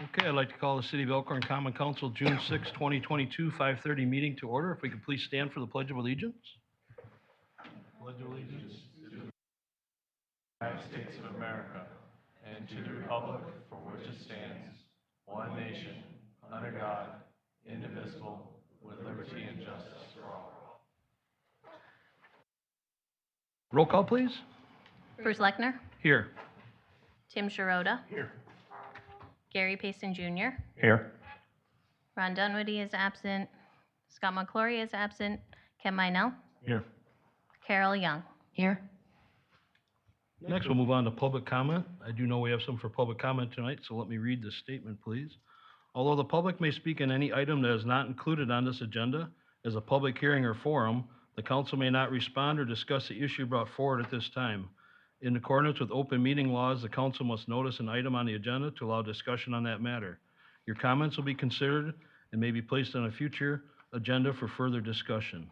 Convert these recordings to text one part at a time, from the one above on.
Okay, I'd like to call the City of Elkhorn Common Council June 6, 2022, 5:30 meeting to order. If we could please stand for the Pledge of Allegiance. Pledge allegiance to the United States of America and to the republic for which it stands, one nation, under God, indivisible, with liberty and justice for all. Roll call, please. Bruce Lechner, Here. Tim Sharota, Here. Gary Payson Jr., Here. Ron Dunwoody is absent, Scott McClory is absent, Ken Minell, Here. Carol Young. Here. Next, we'll move on to public comment. I do know we have some for public comment tonight, so let me read this statement, please. Although the public may speak on any item that is not included on this agenda as a public hearing or forum, the council may not respond or discuss the issue brought forward at this time. In accordance with open meeting laws, the council must notice an item on the agenda to allow discussion on that matter. Your comments will be considered and may be placed on a future agenda for further discussion.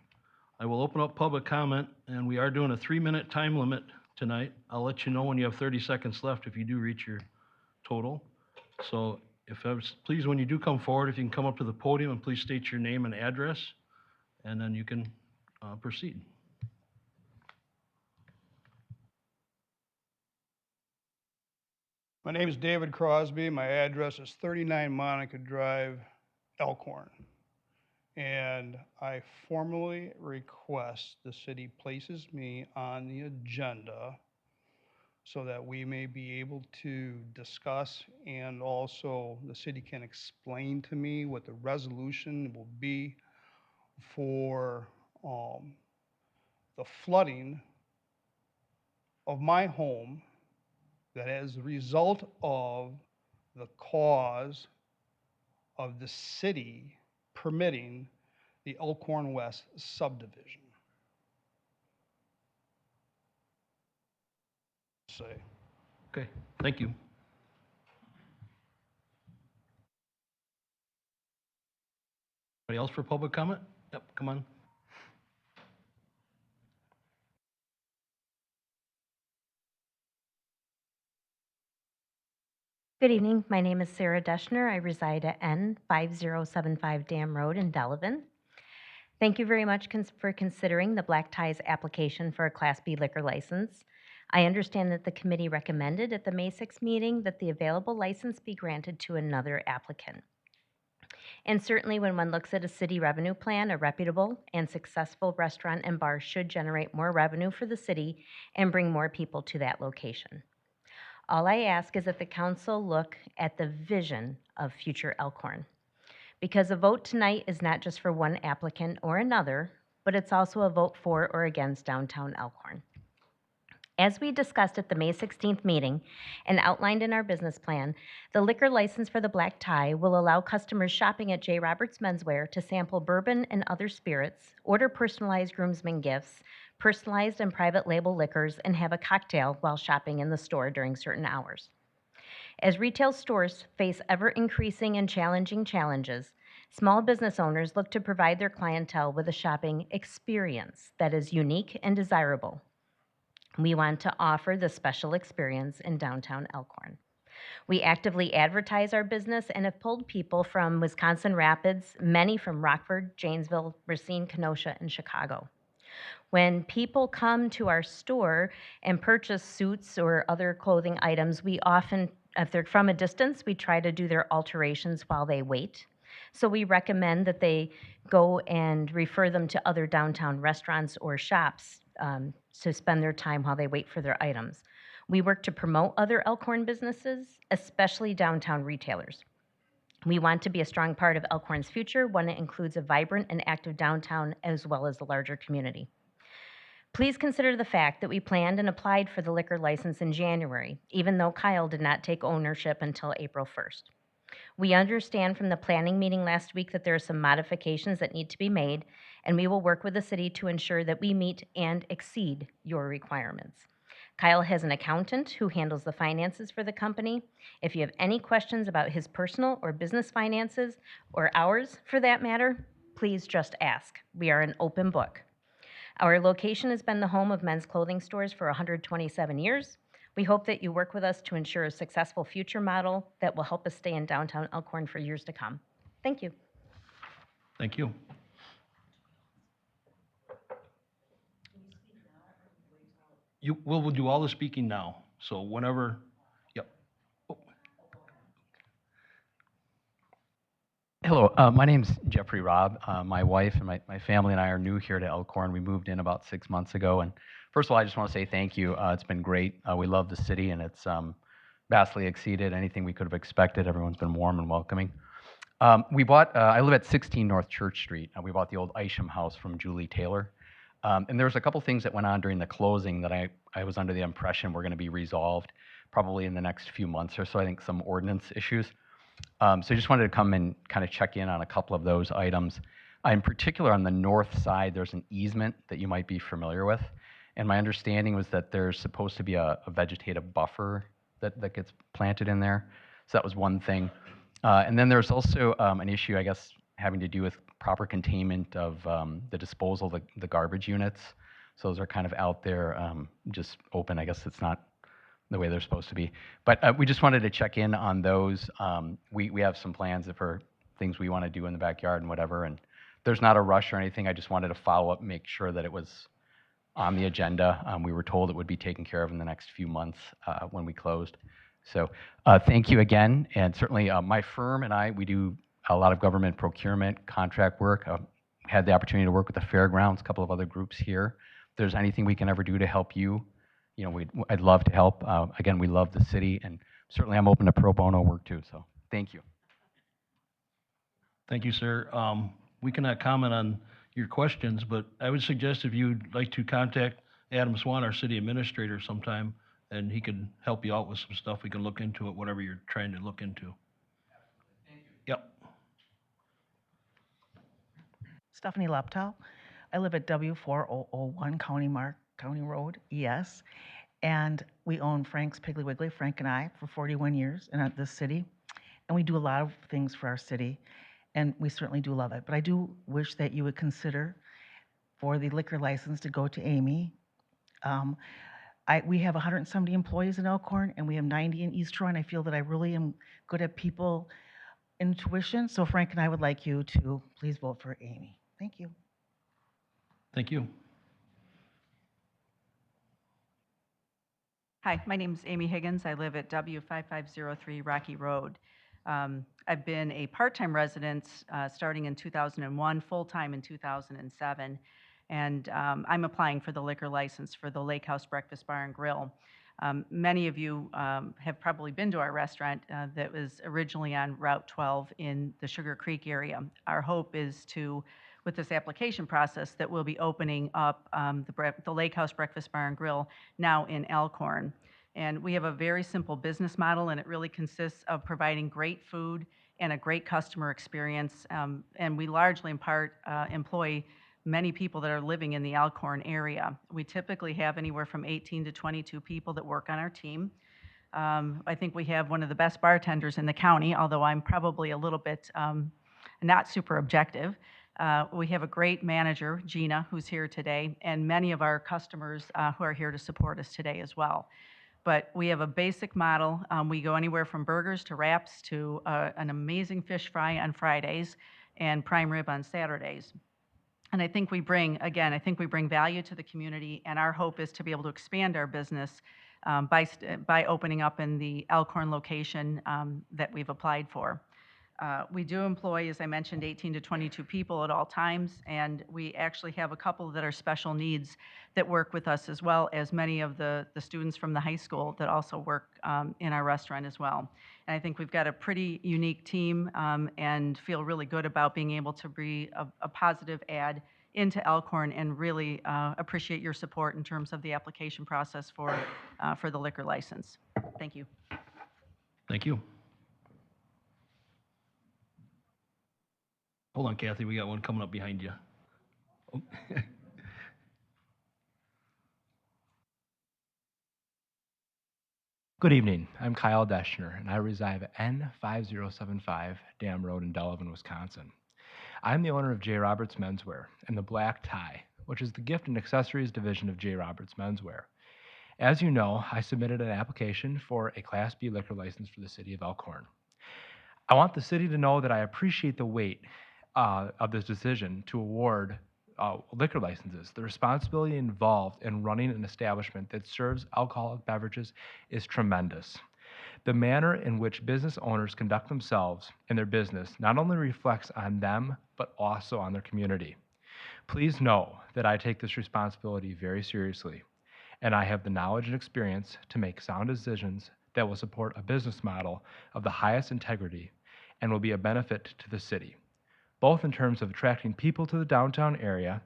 I will open up public comment, and we are doing a 3-minute time limit tonight. I'll let you know when you have 30 seconds left if you do reach your total. So please, when you do come forward, if you can come up to the podium and please state your name and address, and then you can proceed. My name is David Crosby. My address is 39 Monica Drive, Elkhorn. And I formally request the city places me on the agenda so that we may be able to discuss, and also the city can explain to me what the resolution will be for the flooding of my home that as a result of the cause of the city permitting the Elkhorn West subdivision. Okay, thank you. Anybody else for public comment? Yep, come on. Good evening. My name is Sarah Deschner. I reside at N5075 Dam Road in Delavan. Thank you very much for considering the Black Ties application for a Class B liquor license. I understand that the committee recommended at the May 6th meeting that the available license be granted to another applicant. And certainly when one looks at a city revenue plan, a reputable and successful restaurant and bar should generate more revenue for the city and bring more people to that location. All I ask is that the council look at the vision of future Elkhorn, because a vote tonight is not just for one applicant or another, but it's also a vote for or against downtown Elkhorn. As we discussed at the May 16th meeting and outlined in our business plan, the liquor license for the Black Tie will allow customers shopping at J. Roberts Menswear to sample bourbon and other spirits, order personalized groomsmen gifts, personalized and private label liquors, and have a cocktail while shopping in the store during certain hours. As retail stores face ever-increasing and challenging challenges, small business owners look to provide their clientele with a shopping experience that is unique and desirable. We want to offer the special experience in downtown Elkhorn. We actively advertise our business and have pulled people from Wisconsin Rapids, many from Rockford, Janesville, Racine, Kenosha, and Chicago. When people come to our store and purchase suits or other clothing items, we often, if they're from a distance, we try to do their alterations while they wait. So we recommend that they go and refer them to other downtown restaurants or shops to spend their time while they wait for their items. We work to promote other Elkhorn businesses, especially downtown retailers. We want to be a strong part of Elkhorn's future, one that includes a vibrant and active downtown as well as the larger community. Please consider the fact that we planned and applied for the liquor license in January, even though Kyle did not take ownership until April 1st. We understand from the planning meeting last week that there are some modifications that need to be made, and we will work with the city to ensure that we meet and exceed your requirements. Kyle has an accountant who handles the finances for the company. If you have any questions about his personal or business finances, or ours for that matter, please just ask. We are an open book. Our location has been the home of men's clothing stores for 127 years. We hope that you work with us to ensure a successful future model that will help us stay in downtown Elkhorn for years to come. Thank you. Thank you. We'll do all the speaking now, so whenever, yep. Oh, Hello, my name's Jeffrey Robb. My wife and my family and I are new here to Elkhorn. We moved in about 6 months ago. And first of all, I just want to say thank you. It's been great. We love the city, and it's vastly exceeded anything we could have expected. Everyone's been warm and welcoming. We bought, I live at 16 North Church Street. We bought the old Isham house from Julie Taylor. And there was a couple things that went on during the closing that I was under the impression were going to be resolved probably in the next few months or so. I think some ordinance issues. So I just wanted to come and kind of check in on a couple of those items. In particular, on the north side, there's an easement that you might be familiar with. And my understanding was that there's supposed to be a vegetative buffer that gets planted in there. So that was one thing. And then there's also an issue, I guess, having to do with proper containment of the disposal, the garbage units. So those are kind of out there, just open. I guess it's not the way they're supposed to be. But we just wanted to check in on those. We have some plans for things we want to do in the backyard and whatever, and there's not a rush or anything. I just wanted to follow up, make sure that it was on the agenda. We were told it would be taken care of in the next few months when we closed. So thank you again, and certainly my firm and I, we do a lot of government procurement, contract work. Had the opportunity to work with the fairgrounds, a couple of other groups here. If there's anything we can ever do to help you, I'd love to help. Again, we love the city, and certainly I'm open to pro bono work too, so thank you. Thank you, sir. We cannot comment on your questions, but I would suggest if you'd like to contact Adam Swan, our city administrator, sometime, and he could help you out with some stuff. We can look into it, whatever you're trying to look into. Thank you. Yep. Stephanie Leptow. I live at W4001 County Road, ES. And we own Frank's Piggly Wiggly, Frank and I, for 41 years in this city. And we do a lot of things for our city, and we certainly do love it. But I do wish that you would consider for the liquor license to go to Amy. We have 170 employees in Elkhorn, and we have 90 in East Troy, and I feel that I really am good at people intuition. So Frank and I would like you to please vote for Amy. Thank you. Thank you. Hi, my name is Amy Higgins. I live at W5503 Rocky Road. I've been a part-time resident starting in 2001, full-time in 2007, and I'm applying for the liquor license for the Lake House Breakfast Bar and Grill. Many of you have probably been to our restaurant that was originally on Route 12 in the Sugar Creek area. Our hope is to, with this application process, that we'll be opening up the Lake House Breakfast Bar and Grill now in Elkhorn. And we have a very simple business model, and it really consists of providing great food and a great customer experience. And we largely employ many people that are living in the Elkhorn area. We typically have anywhere from 18 to 22 people that work on our team. I think we have one of the best bartenders in the county, although I'm probably a little bit not super objective. We have a great manager, Gina, who's here today, and many of our customers who are here to support us today as well. But we have a basic model. We go anywhere from burgers to wraps to an amazing fish fry on Fridays and prime rib on Saturdays. And I think we bring value to the community, and our hope is to be able to expand our business by opening up in the Elkhorn location that we've applied for. We do employ, as I mentioned, 18 to 22 people at all times, and we actually have a couple that are special needs that work with us, as well as many of the students from the high school that also work in our restaurant as well. And I think we've got a pretty unique team and feel really good about being able to be a positive add into Elkhorn, and really appreciate your support in terms of the application process for the liquor license. Thank you. Thank you. Hold on, Kathy, we got one coming up behind you. Oh. Good evening. I'm Kyle Deschner, and I reside at N5075 Dam Road in Delavan, Wisconsin. I'm the owner of J. Roberts Menswear and the Black Tie, which is the gift and accessories division of J. Roberts Menswear. As you know, I submitted an application for a Class B liquor license for the city of Elkhorn. I want the city to know that I appreciate the weight of this decision to award liquor licenses. The responsibility involved in running an establishment that serves alcoholic beverages is tremendous. The manner in which business owners conduct themselves in their business not only reflects on them, but also on their community. Please know that I take this responsibility very seriously, and I have the knowledge and experience to make sound decisions that will support a business model of the highest integrity and will be a benefit to the city, both in terms of attracting people to the downtown area,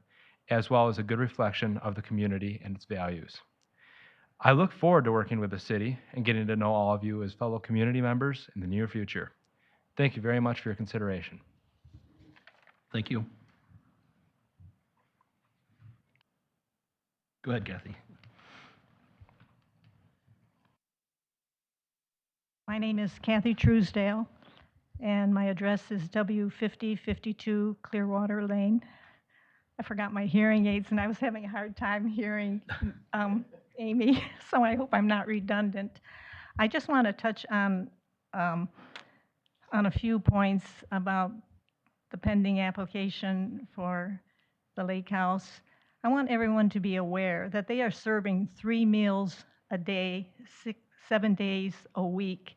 as well as a good reflection of the community and its values. I look forward to working with the city and getting to know all of you as fellow community members in the near future. Thank you very much for your consideration. Thank you. Go ahead, Kathy. My name is Kathy Truesdale, and my address is W5052 Clearwater Lane. I forgot my hearing aids, and I was having a hard time hearing Amy, so I hope I'm not redundant. I just want to touch on a few points about the pending application for the lake house. I want everyone to be aware that they are serving 3 meals a day, 7 days a week.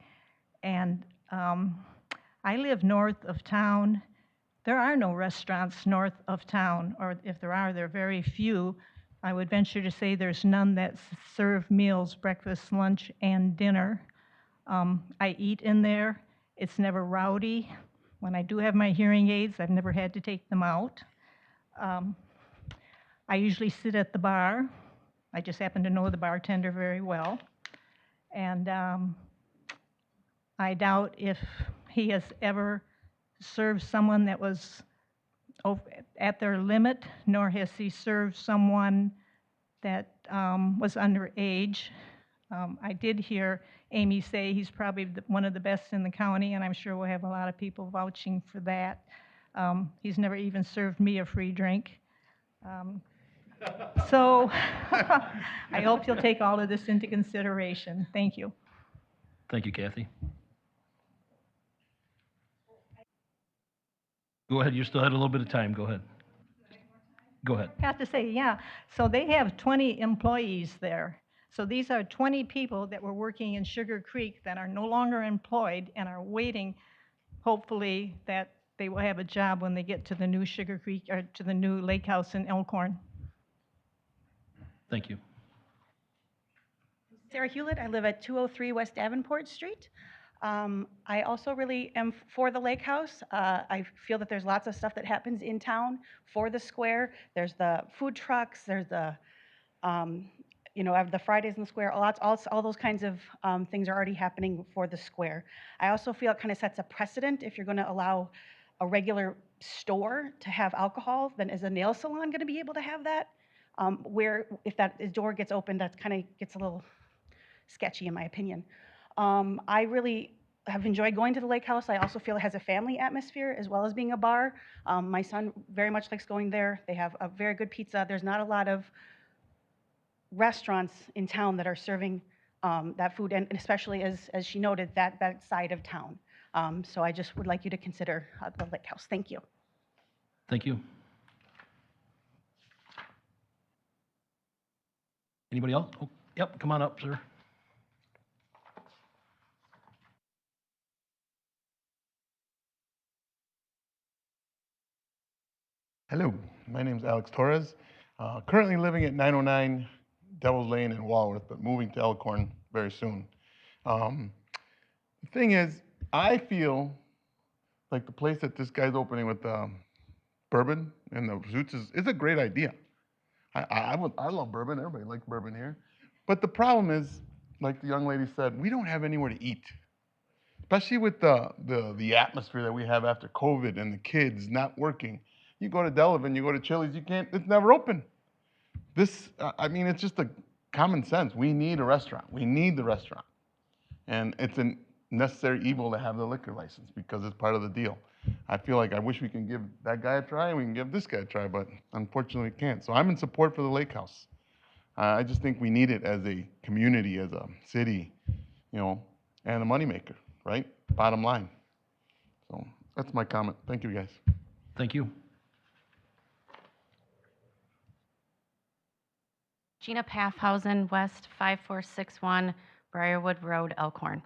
And I live north of town. There are no restaurants north of town, or if there are, they're very few. I would venture to say there's none that serve meals, breakfast, lunch, and dinner. I eat in there. It's never rowdy. When I do have my hearing aids, I've never had to take them out. I usually sit at the bar. I just happen to know the bartender very well. And I doubt if he has ever served someone that was at their limit, nor has he served someone that was underage. I did hear Amy say he's probably one of the best in the county, and I'm sure we'll have a lot of people vouching for that. He's never even served me a free drink. So I hope you'll take all of this into consideration. Thank you. Thank you, Kathy. Go ahead, you still had a little bit of time, go ahead. Go ahead. I have to say, yeah, so they have 20 employees there. So these are 20 people that were working in Sugar Creek that are no longer employed and are waiting, hopefully, that they will have a job when they get to the new Sugar Creek, or to the new lake house in Elkhorn. Thank you. Sarah Hewlett, I live at 203 West Davenport Street. I also really am for the lake house. I feel that there's lots of stuff that happens in town for the square. There's the food trucks, there's the, the Fridays in the square, all those kinds of things are already happening for the square. I also feel it kind of sets a precedent. If you're going to allow a regular store to have alcohol, then is a nail salon going to be able to have that? Where if that door gets opened, that kind of gets a little sketchy in my opinion. I really have enjoyed going to the lake house. I also feel it has a family atmosphere as well as being a bar. My son very much likes going there. They have a very good pizza. There's not a lot of restaurants in town that are serving that food, and especially as she noted, that side of town. So I just would like you to consider the lake house. Thank you. Thank you. Anybody else? Oh, yep, come on up, sir. Hello, my name is Alex Torres. Currently living at 909 Devil's Lane in Walworth, but moving to Elkhorn very soon. The thing is, I feel like the place that this guy's opening with bourbon and the Zoots is a great idea. I love bourbon. Everybody likes bourbon here. But the problem is, like the young lady said, we don't have anywhere to eat. Especially with the atmosphere that we have after COVID and the kids not working. You go to Delavan, you go to Chili's, it's never open. It's just a common sense. We need a restaurant. We need the restaurant. And it's a necessary evil to have the liquor license because it's part of the deal. I feel like I wish we can give that guy a try and we can give this guy a try, but unfortunately we can't. So I'm in support for the lake house. I just think we need it as a community, as a city, you know, and a moneymaker, right? Bottom line. So that's my comment. Thank you, guys. Thank you. Gina Paffhausen, West 5461 Briarwood Road, Elkhorn.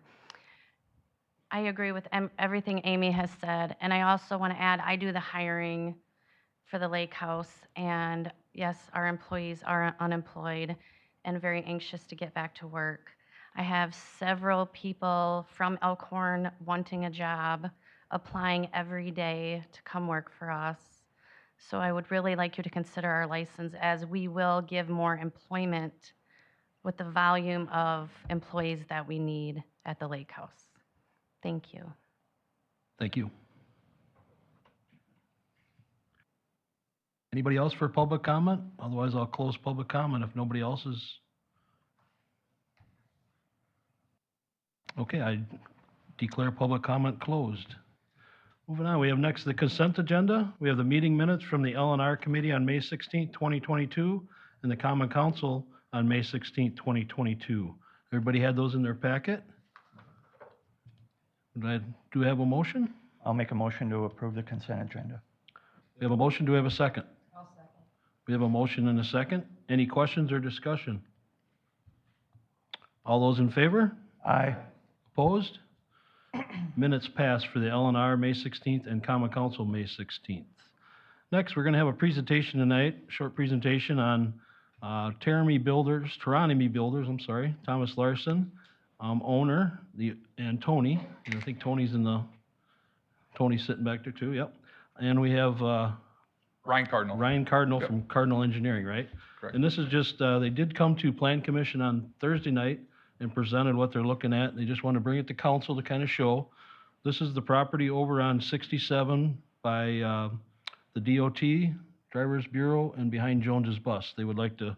I agree with everything Amy has said, and I also want to add, I do the hiring for the lake house, and yes, our employees are unemployed and very anxious to get back to work. I have several people from Elkhorn wanting a job, applying every day to come work for us. So I would really like you to consider our license, as we will give more employment with the volume of employees that we need at the lake house. Thank you. Thank you. Anybody else for public comment? Otherwise, I'll close public comment if nobody else is. Okay, I declare public comment closed. Moving on, we have next the consent agenda. We have the meeting minutes from the L&R Committee on May 16th, 2022, and the Common Council on May 16th, 2022. Everybody had those in their packet? Do we have a motion? I'll make a motion to approve the consent agenda. We have a motion. Do we have a second? I'll second. We have a motion and a second. Any questions or discussion? All those in favor? Aye. Opposed? Minutes passed for the L&R May 16th and Common Council May 16th. Next, we're going to have a presentation tonight, short presentation on Taranami Builders, Thomas Larson, owner, and Tony. And I think Tony's sitting back there too, yep. And we have Ryan Cardinal. Ryan Cardinal Yep. from Cardinal Engineering, right? Correct. And this is just, they did come to Plan Commission on Thursday night and presented what they're looking at. They just want to bring it to council to kind of show. This is the property over on 67 by the DOT, Drivers Bureau, and behind Jones's Bus. They would like to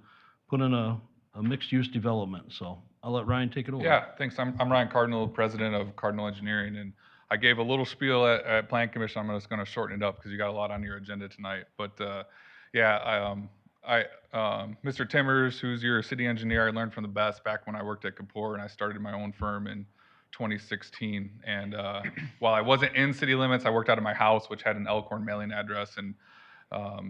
put in a mixed-use development. So I'll let Ryan take it over. Yeah, thanks. I'm Ryan Cardinal, president of Cardinal Engineering, and I gave a little spiel at Plan Commission. I'm just going to shorten it up because you got a lot on your agenda tonight. But Mr. Timmers, who's your city engineer, I learned from the best back when I worked at Kapoor, and I started my own firm in 2016. And while I wasn't in city limits, I worked out of my house, which had an Elkhorn mailing address. And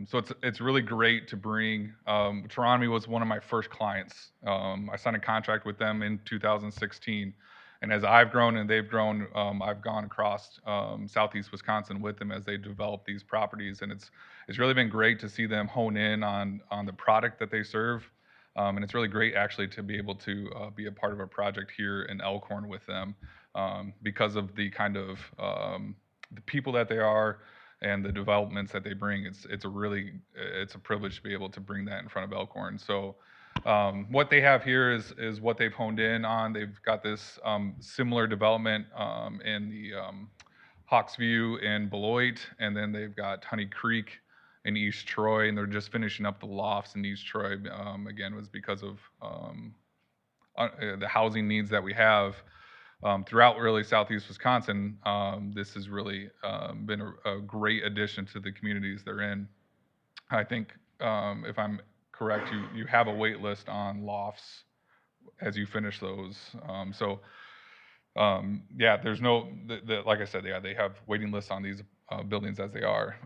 so it's really great to bring. Taranami was one of my first clients. I signed a contract with them in 2016. And as I've grown and they've grown, I've gone across southeast Wisconsin with them as they develop these properties. And it's really been great to see them hone in on the product that they serve. And it's really great actually to be able to be a part of a project here in Elkhorn with them because of the kind of the people that they are and the developments that they bring. It's a privilege to be able to bring that in front of Elkhorn. So what they have here is what they've honed in on. They've got this similar development in the Hawksview and Beloit, and then they've got Honey Creek in East Troy, and they're just finishing up the lofts in East Troy. Again, was because of the housing needs that we have throughout really southeast Wisconsin. This has really been a great addition to the communities they're in. I think if I'm correct, you have a wait list on lofts as you finish those. There's no, like I said, they have waiting lists on these buildings as they are.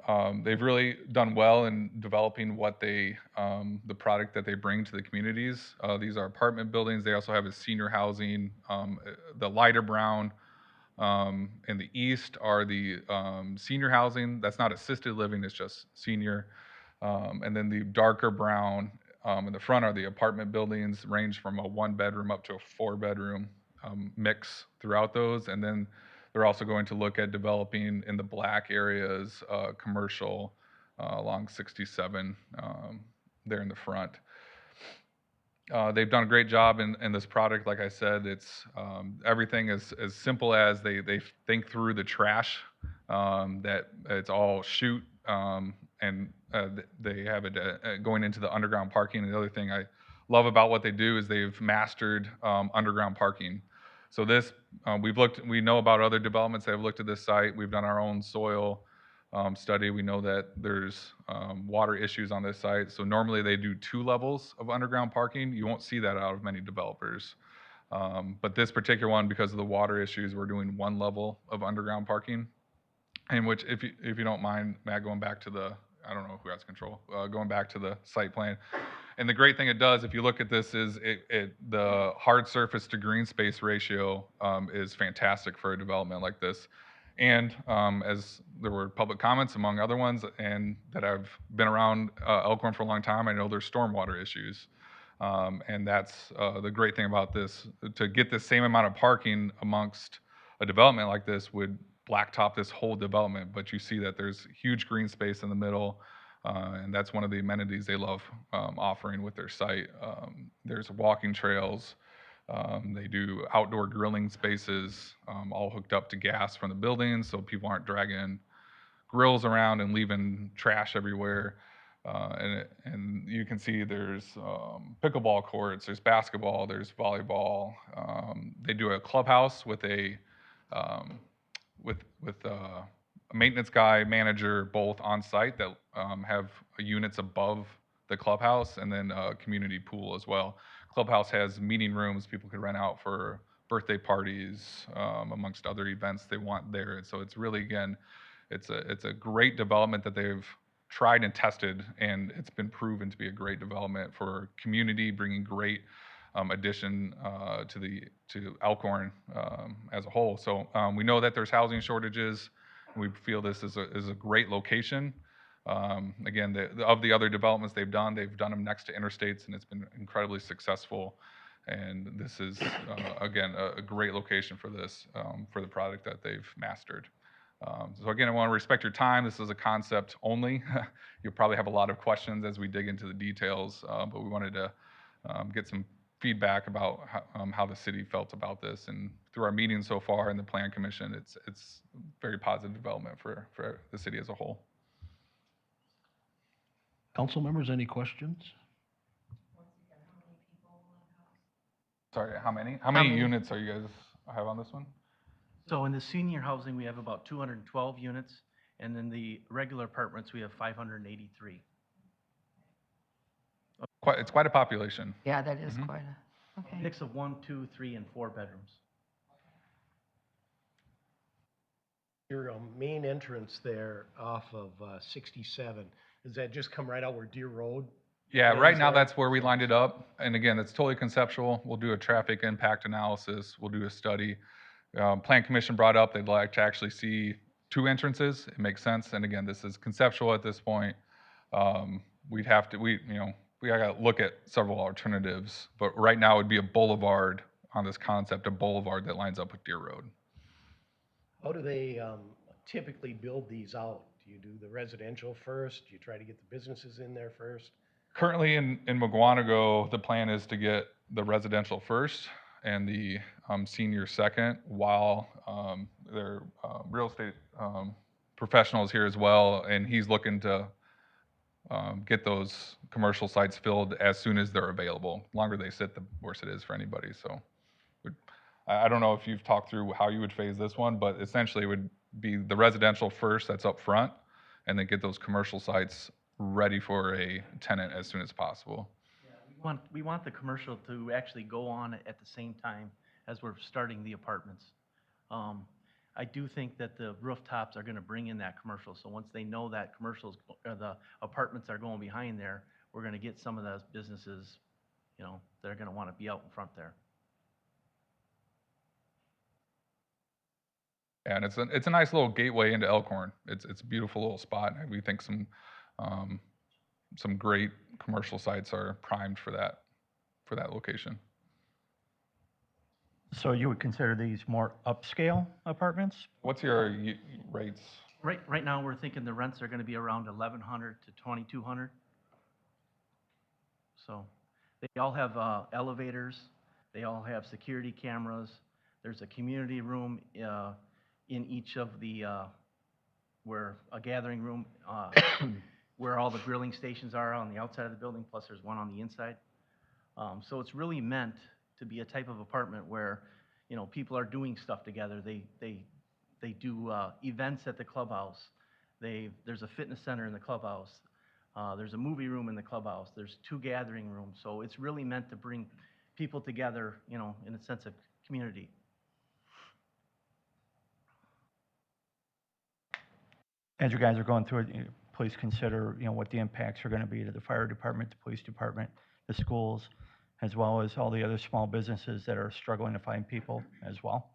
They've really done well in developing what the product that they bring to the communities. These are apartment buildings. They also have a senior housing. The lighter brown in the east are the senior housing. That's not assisted living, it's just senior. And then the darker brown in the front are the apartment buildings, range from a 1-bedroom up to a 4-bedroom mix throughout those. And then they're also going to look at developing in the black areas, commercial along 67 there in the front. They've done a great job in this product. Like I said, it's everything is as simple as they think through the trash, that it's all chute, and they have it going into the underground parking. And the other thing I love about what they do is they've mastered underground parking. So this, we know about other developments that have looked at this site. We've done our own soil study, we know that there's water issues on this site. So normally they do 2 levels of underground parking. You won't see that out of many developers. But this particular one, because of the water issues, we're doing 1 level of underground parking. In which, if you don't mind, Matt, going back to the, I don't know who has control, going back to the site plan. And the great thing it does, if you look at this, is the hard surface to green space ratio is fantastic for a development like this. And as there were public comments among other ones, and that I've been around Elkhorn for a long time, I know there's stormwater issues. And that's the great thing about this. To get the same amount of parking amongst a development like this would blacktop this whole development, but you see that there's huge green space in the middle, and that's one of the amenities they love offering with their site. There's walking trails. They do outdoor grilling spaces, all hooked up to gas from the buildings, so people aren't dragging grills around and leaving trash everywhere. And you can see there's pickleball courts, there's basketball, there's volleyball. They do a clubhouse with a maintenance guy, manager, both on site that have units above the clubhouse, and then a community pool as well. Clubhouse has meeting rooms people could rent out for birthday parties, amongst other events they want there. And so it's really, again, it's a great development that they've tried and tested, and it's been proven to be a great development for community, bringing great addition to Elkhorn as a whole. So we know that there's housing shortages. We feel this is a great location. Again, of the other developments they've done them next to interstates, and it's been incredibly successful. And this is, again, a great location for this, for the product that they've mastered. So again, I want to respect your time. This is a concept only. You'll probably have a lot of questions as we dig into the details, but we wanted to get some feedback about how the city felt about this. And through our meetings so far and the Plan Commission, it's very positive development for the city as a whole. Council members, any questions? Sorry, how many? How many units are you guys have on this one? So in the senior housing, we have about 212 units, and in the regular apartments, we have 583. It's quite a population. Yeah, that is quite a, okay. Mix of 1, 2, 3, and 4 bedrooms. Your main entrance there off of 67, does that just come right out where Deer Road? Yeah, right now that's where we lined it up. And again, it's totally conceptual. We'll do a traffic impact analysis. We'll do a study. Plan Commission brought up they'd like to actually see 2 entrances. It makes sense. And again, this is conceptual at this point. We got to look at several alternatives. But right now it would be a boulevard on this concept, a boulevard that lines up with Deer Road. How do they typically build these out? Do you do the residential first? Do you try to get the businesses in there first? Currently in Mugwanago, the plan is to get the residential first and the senior second, while their real estate professionals here as well, and he's looking to get those commercial sites filled as soon as they're available. The longer they sit, the worse it is for anybody. So I don't know if you've talked through how you would phase this one, but essentially it would be the residential first that's up front, and then get those commercial sites ready for a tenant as soon as possible. Yeah, we want the commercial to actually go on at the same time as we're starting the apartments. I do think that the rooftops are going to bring in that commercial. So once they know that the apartments are going behind there, we're going to get some of those businesses, that are going to want to be out in front there. And it's a nice little gateway into Elkhorn. It's a beautiful little spot. And we think some great commercial sites are primed for that location. So you would consider these more upscale apartments? What's your rates? Right now, we're thinking the rents are going to be around $1,100 to $2,200. So they all have elevators. They all have security cameras. There's a community room in each of the, where a gathering room, where all the grilling stations are on the outside of the building, plus there's one on the inside. So it's really meant to be a type of apartment where, people are doing stuff together. They do events at the clubhouse. There's a fitness center in the clubhouse. There's a movie room in the clubhouse. There's 2 gathering rooms. So it's really meant to bring people together, you know, in a sense of community. As you guys are going through it, please consider, you know, what the impacts are going to be to the fire department, the police department, the schools, as well as all the other small businesses that are struggling to find people as well.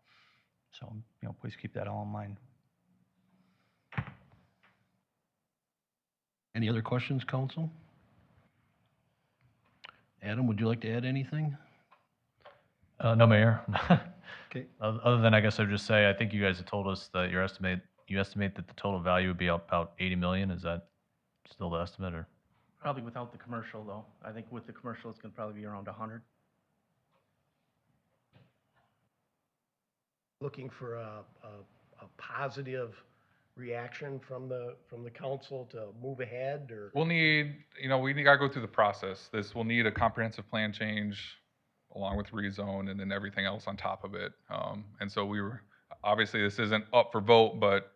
So, you know, please keep that all in mind. Any other questions, council? Adam, would you like to add anything? No, Mayor. Okay. Other than, I guess I would just say, I think you guys have told us that you estimate that the total value would be about 80 million. Is that still the estimate, or? Probably without the commercial, though. I think with the commercial, it's going to probably be around 100. Looking for a positive reaction from the council to move ahead, or? We'll need, we gotta go through the process. We'll need a comprehensive plan change along with rezone and then everything else on top of it. And so obviously this isn't up for vote, but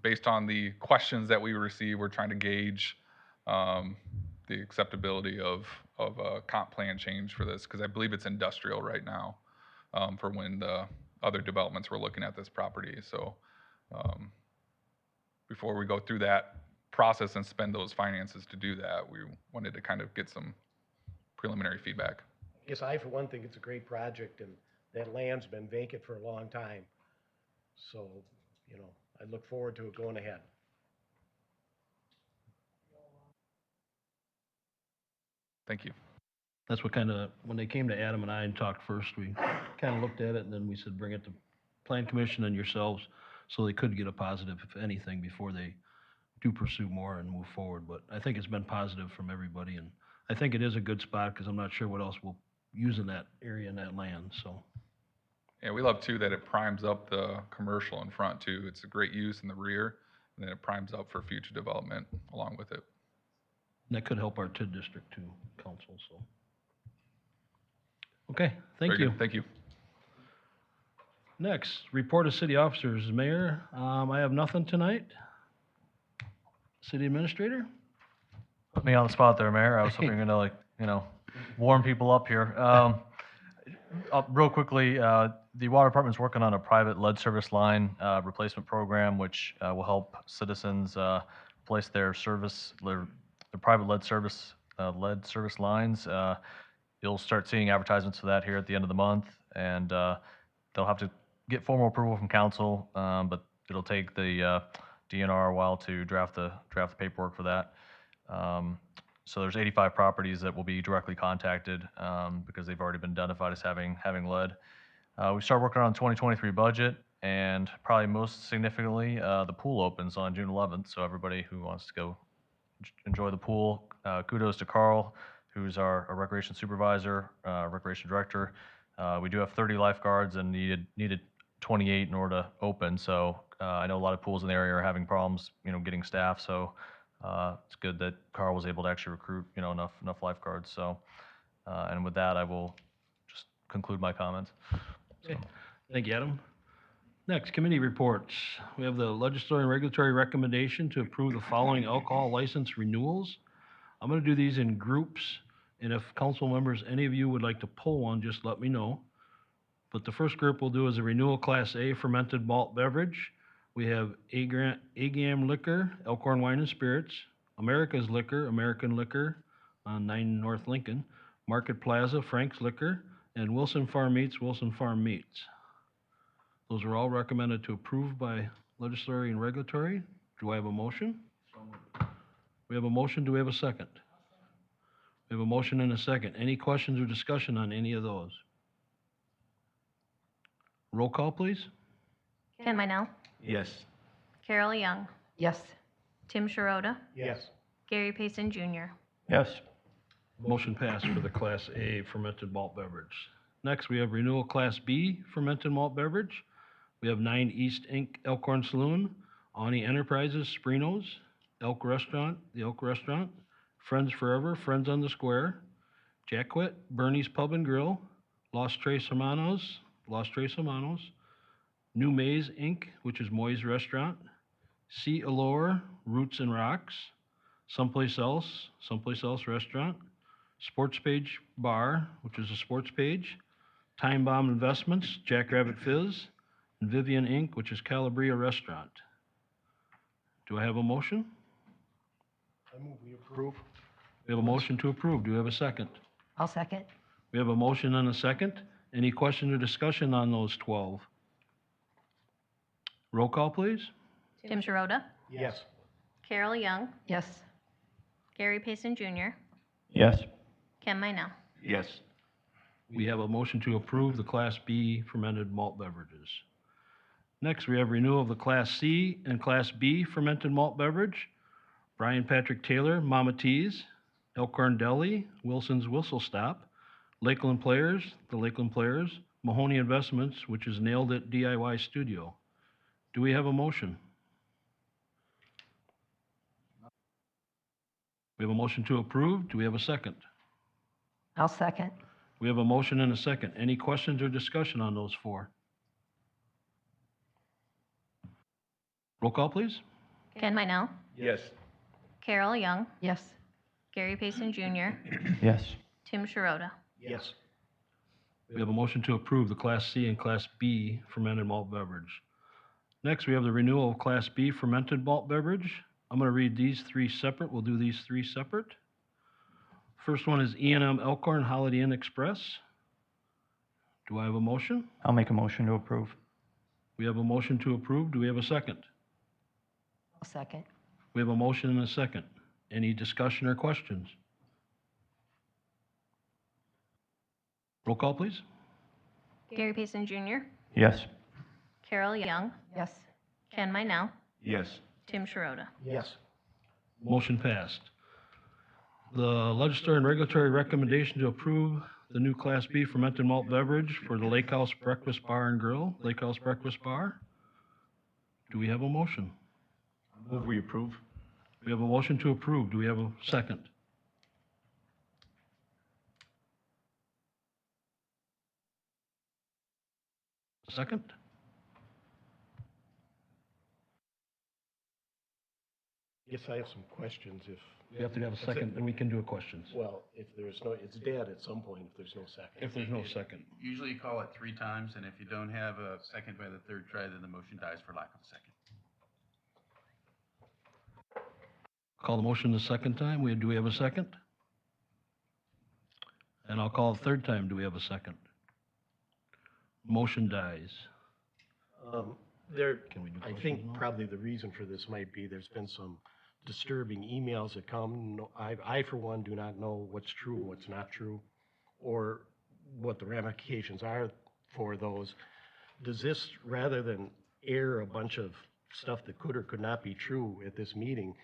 based on the questions that we received, we're trying to gauge the acceptability of a comp plan change for this, because I believe it's industrial right now for when the other developments were looking at this property. So before we go through that process and spend those finances to do that, we wanted to kind of get some preliminary feedback. I guess for one, think it's a great project, and that land's been vacant for a long time. So, I look forward to it going ahead. Thank you. That's what when they came to Adam and I and talked first, we kind of looked at it, and then we said, bring it to Plan Commission and yourselves, so they could get a positive, if anything, before they do pursue more and move forward. But I think it's been positive from everybody, and I think it is a good spot, because I'm not sure what else we'll use in that area and that land, so. Yeah, we love too that it primes up the commercial in front too. It's a great use in the rear, and then it primes up for future development along with it. And that could help our TID district too, council, so. Okay, thank Very you. good. Thank you. Next, report of city officers. Mayor, I have nothing tonight. City administrator? Put me on the spot there, Mayor. I was hoping you're gonna warm people up here. Real quickly, the water department's working on a private lead service line replacement program, which will help citizens replace their private lead service lines. You'll start seeing advertisements for that here at the end of the month, and they'll have to get formal approval from council, but it'll take the DNR a while to draft the paperwork for that. So there's 85 properties that will be directly contacted because they've already been identified as having lead. We start working on the 2023 budget, and probably most significantly, the pool opens on June 11th. So everybody who wants to go enjoy the pool, kudos to Carl, who's our recreation supervisor, recreation director. We do have 30 lifeguards and needed 28 in order to open. So I know a lot of pools in the area are having problems, getting staff. So it's good that Carl was able to actually recruit, enough lifeguards. So, and with that, I will just conclude my comments. Okay. Thank you, Adam. Next, committee reports. We have the legislative and regulatory recommendation to approve the following alcohol license renewals. I'm going to do these in groups, and if council members, any of you would like to pull one, just let me know. But the first group we'll do is a renewal Class A fermented malt beverage. We have Agam Liquor, Elkhorn Wine and Spirits, America's Liquor, American Liquor on 9 North Lincoln, Market Plaza, Frank's Liquor, and Wilson Farm Meats, Wilson Farm Meats. Those are all recommended to approve by legislative and regulatory. Do I have a motion? We have a motion. Do we have a second? We have a motion and a second. Any questions or discussion on any of those? Roll call, please. Ken Minell, Yes. Carol Young, Yes. Tim Sharota, Yes. Gary Payson Jr. Yes. Motion passed for the Class A fermented malt beverage. Next, we have renewal Class B fermented malt beverage. We have 9 East Inc. Elkhorn Saloon, Ani Enterprises, Sprinos, Elk Restaurant, the Elk Restaurant, Friends Forever, Friends on the Square, Jacquet, Bernie's Pub and Grill, Los Tres Hermanos, New Maze Inc., which is Moy's Restaurant, Sea Allure, Roots and Rocks, Someplace Else Restaurant, Sports Page Bar, which is a sports page, Time Bomb Investments, Jackrabbit Fizz, and Vivian Inc., which is Calabria Restaurant. Do I have a motion? I move we approve. We have a motion to approve. Do we have a second? I'll second. We have a motion and a second. Any question or discussion on those 12? Roll call, please. Tim Sharota, Yes. Carol Young, Yes. Gary Payson Jr., Yes. Ken Minell. Yes. We have a motion to approve the Class B fermented malt beverages. Next, we have renewal of the Class C and Class B fermented malt beverage. Brian Patrick Taylor, Mama T's, Elkhorn Deli, Wilson's Whistle Stop, Lakeland Players, the Lakeland Players, Mahoney Investments, which is Nailed It DIY Studio. Do we have a motion? We have a motion to approve. Do we have a second? I'll second. We have a motion and a second. Any questions or discussion on those 4? Roll call, please. Ken Minell, Yes. Carol Young, Yes. Gary Payson Jr., Yes. Tim Sharota. Yes. We have a motion to approve the Class C and Class B fermented malt beverage. Next, we have the renewal of Class B fermented malt beverage. I'm going to read these 3 separate. We'll do these 3 separate. First one is E&M Elkhorn Holiday Inn Express. Do I have a motion? I'll make a motion to approve. We have a motion to approve. Do we have a second? I'll second. We have a motion and a second. Any discussion or questions? Roll call, please. Gary Payson Jr., Yes. Carol Young, Yes. Ken Minell, Yes. Tim Sharota. Yes. Motion passed. The legislature and regulatory recommendation to approve the new Class B fermented malt beverage for the Lake House Breakfast Bar and Grill, Lake House Breakfast Bar. Do we have a motion? Move we approve. We have a motion to approve. Do we have a second? Second? Guess I have some questions if. We have to have a second, then we can do a questions. Well, if there's no, it's dead at some point if there's no second. If there's no second. Usually you call it 3 times, and if you don't have a second by the 3rd try, then the motion dies for lack of a second. Call the motion the second time. Do we have a second? And I'll call the 3rd time. Do we have a second? Motion dies. There, Can we do I questions think now? probably the reason for this might be there's been some disturbing emails that come. No, I for one, do not know what's true, what's not true, or what the ramifications are for those. Does this, rather than air a bunch of stuff that could or could not be true at this meeting,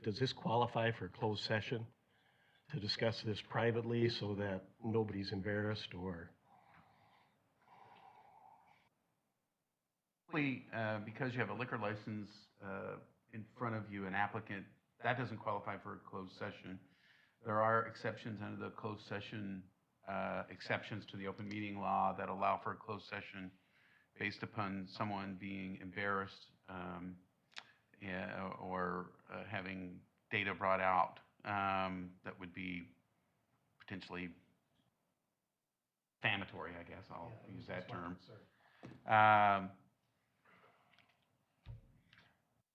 does this qualify for a closed session to discuss this privately so that nobody's embarrassed or? Because you have a liquor license in front of you, an applicant, that doesn't qualify for a closed session. There are exceptions under the closed session, exceptions to the open meeting law that allow for a closed session based upon someone being embarrassed or having data brought out that would be potentially defamatory, I guess I'll use that term.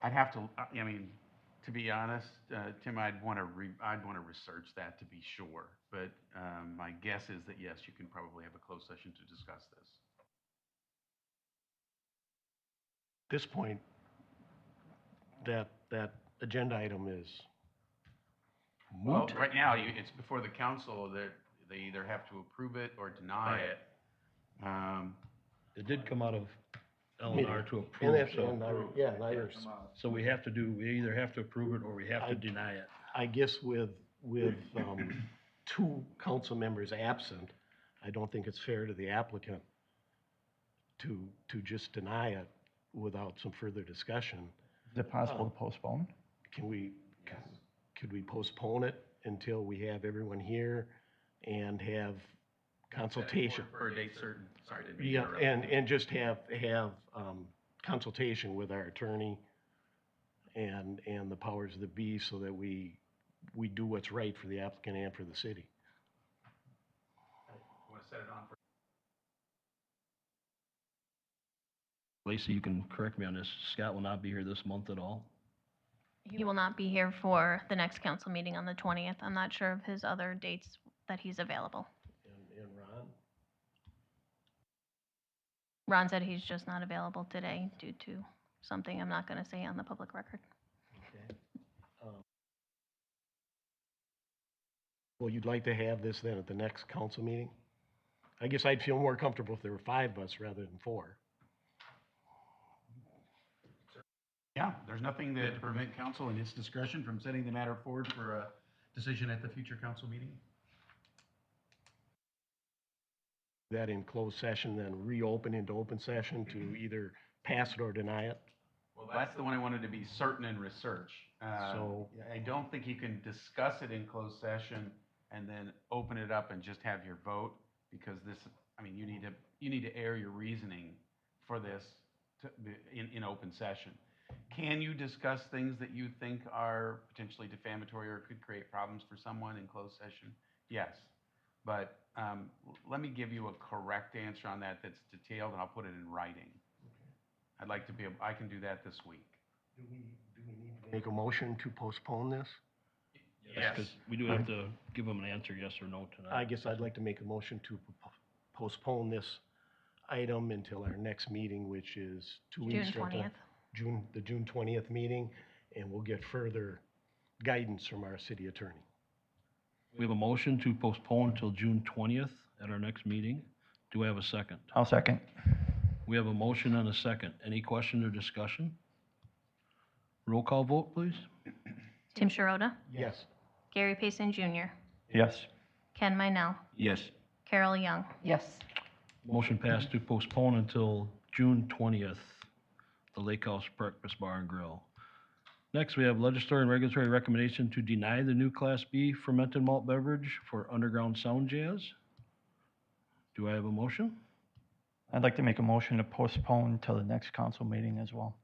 I'd have to, I mean, to be honest, Tim, I'd want to research that to be sure. But my guess is that yes, you can probably have a closed session to discuss this. At this point, that agenda item is Well, moot. right now, it's before the council that they either have to approve it or deny it. It did come out of L&R to And approve, that's, so. and I, So we either have to approve it or we have to deny it. I guess with 2 council members absent, I don't think it's fair to the applicant to just deny it without some further discussion. Is it possible to postpone? Could we postpone it until we have everyone here and have consultation? For a date certain, sorry, didn't mean to Yeah, interrupt. and just have consultation with our attorney and the powers that be so that we do what's right for the applicant and for the city. Want to set it on for? Lacey, you can correct me on this. Scott will not be here this month at all. He will not be here for the next council meeting on the 20th. I'm not sure of his other dates that he's available. And Ron? Ron said he's just not available today due to something I'm not going to say on the public record. Okay. Well, you'd like to have this then at the next council meeting? I guess I'd feel more comfortable if there were 5 of us rather than 4. Yeah, there's nothing that to prevent council in its discretion from setting the matter forward for a decision at the future council meeting. That in closed session, then reopen into open session to either pass it or deny it? Well, that's the one I wanted to be certain in research. So- I don't think you can discuss it in closed session and then open it up and just have your vote, because this, I mean, you need to air your reasoning for this in open session. Can you discuss things that you think are potentially defamatory or could create problems for someone in closed session? Yes. But let me give you a correct answer on that that's detailed, and I'll put it in writing. I'd like to be able, I can do that this week. Do we need to make a motion to postpone this? Yes. 'Cause we do have to give them an answer, yes or no tonight. I guess I'd like to make a motion to postpone this item until our next meeting, which is 2 weeks June from today. 20th. The June 20th meeting, and we'll get further guidance from our city attorney. We have a motion to postpone until June 20th at our next meeting. Do we have a second? I'll second. We have a motion and a second. Any question or discussion? Roll call vote, please. Tim Sharota, Yes. Gary Payson Jr., Yes. Ken Minell, Yes. Carol Young. Yes. Motion passed to postpone until June 20th, the Lake House Breakfast Bar and Grill. Next, we have legislative and regulatory recommendation to deny the new Class B fermented malt beverage for Underground Sound Jazz. Do I have a motion? I'd like to make a motion to postpone until the next council meeting as well.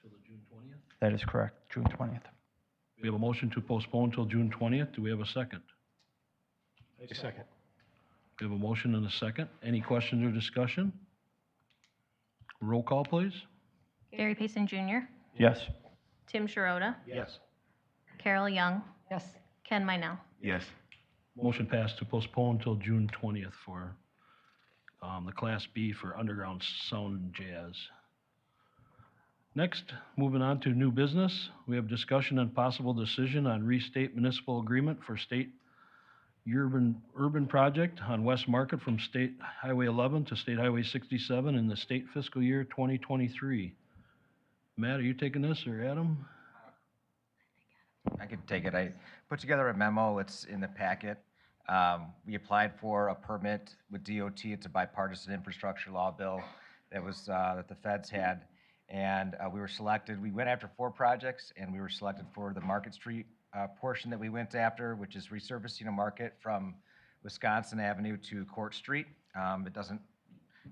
Till the June 20th? That is correct, June 20th. We have a motion to postpone until June 20th. Do we have a second? A second. We have a motion and a second. Any questions or discussion? Roll call, please. Gary Payson Jr., Yes. Tim Sharota, Yes. Carol Young, Yes. Ken Minell. Yes. Motion passed to postpone until June 20th for the Class B for Underground Sound Jazz. Next, moving on to new business, we have discussion and possible decision on restate municipal agreement for state urban project on West Market from State Highway 11 to State Highway 67 in the state fiscal year 2023. Matt, are you taking this, or Adam? I could take it. I put together a memo. It's in the packet. We applied for a permit with DOT. It's a bipartisan infrastructure law bill that was that the feds had, and we were selected. We went after 4 projects, and we were selected for the Market Street portion that we went after, which is resurfacing a market from Wisconsin Avenue to Court Street. It doesn't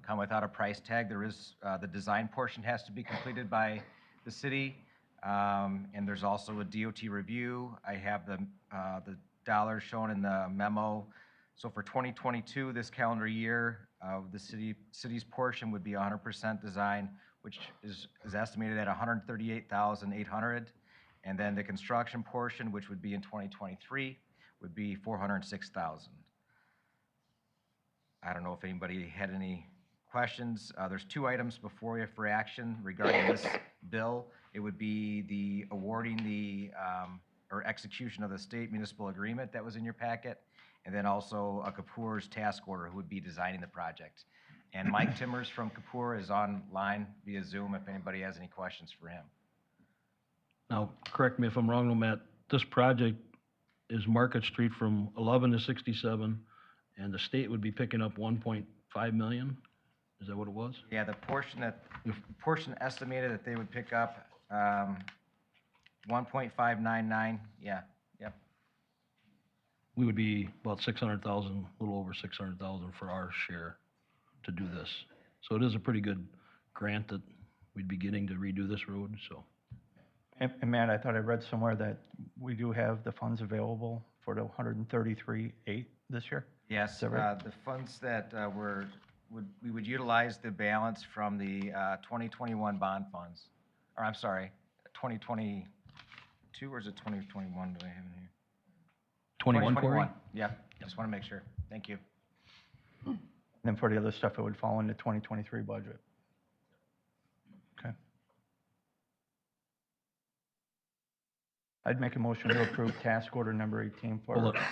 come without a price tag. There is the design portion has to be completed by the city, and there's also a DOT review. I have the dollars shown in the memo. So for 2022, this calendar year, the city's portion would be 100% design, which is estimated at $138,800, and then the construction portion, which would be in 2023, would be $406,000. I don't know if anybody had any questions. There's 2 items before you for action regarding this bill. It would be the awarding the, or execution of the state municipal agreement that was in your packet, and then also a Kapoor's task order who would be designing the project. And Mike Timmers from Kapoor is online via Zoom if anybody has any questions for him. Now, correct me if I'm wrong, though, Matt, this project is Market Street from 11 to 67, and the state would be picking up 1.5 million? Is that what it was? Yeah, the portion estimated that they would pick up 1.599, yeah, yep. We would be about 600,000, a little over 600,000 for our share to do this. So it is a pretty good grant that we'd be getting to redo this road, so. And Matt, I thought I read somewhere that we do have the funds available for the 133.8 this year? Yes, Is that right? the funds that we would utilize the balance from the 2021 bond funds. Or I'm sorry, 2022, or is it 2021? Do I have it here? 21, Corey? Yeah, just want to make sure. Thank you. And then for the other stuff, it would fall in the 2023 budget. Okay. I'd make a motion to approve task order number 18 for. Hold on.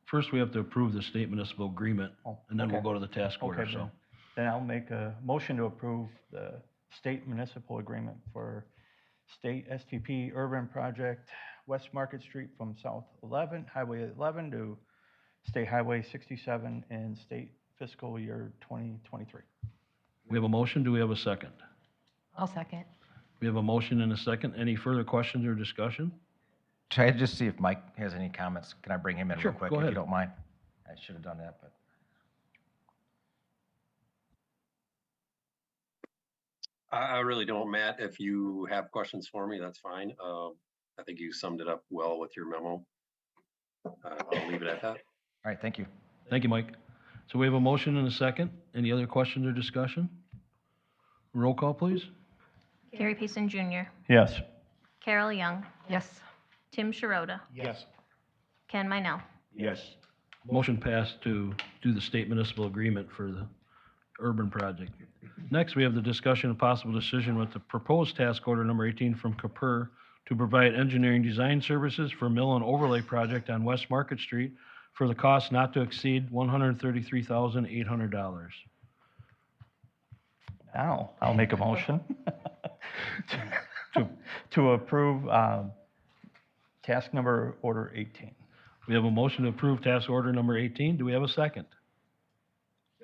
First we have to approve the state municipal agreement, and then we'll okay. go to the task order, Okay, so. then I'll make a motion to approve the state municipal agreement for state STP urban project, West Market Street from South 11, Highway 11 to State Highway 67 in state fiscal year 2023. We have a motion, do we have a second? I'll second. We have a motion and a second. Any further questions or discussion? Try to just see if Mike has any comments. Can I bring him in Sure, real quick, go if ahead. you don't mind? I should have done that, but. I really don't, Matt. If you have questions for me, that's fine. I think you summed it up well with your memo. I'll leave it at that. All right, thank you. Thank you, Mike. So we have a motion and a second. Any other questions or discussion? Roll call, please. Gary Payson Jr., Yes. Carol Young, Yes. Tim Sharota, Yes. Ken Minell. Yes. Motion passed to do the state municipal agreement for the urban project. Next, we have the discussion of possible decision with the proposed task order number 18 from Capur to provide engineering design services for mill and overlay project on West Market Street for the cost not to exceed $133,800. Now, I'll make a motion to approve task number order 18. We have a motion to approve task order number 18. Do we have a second?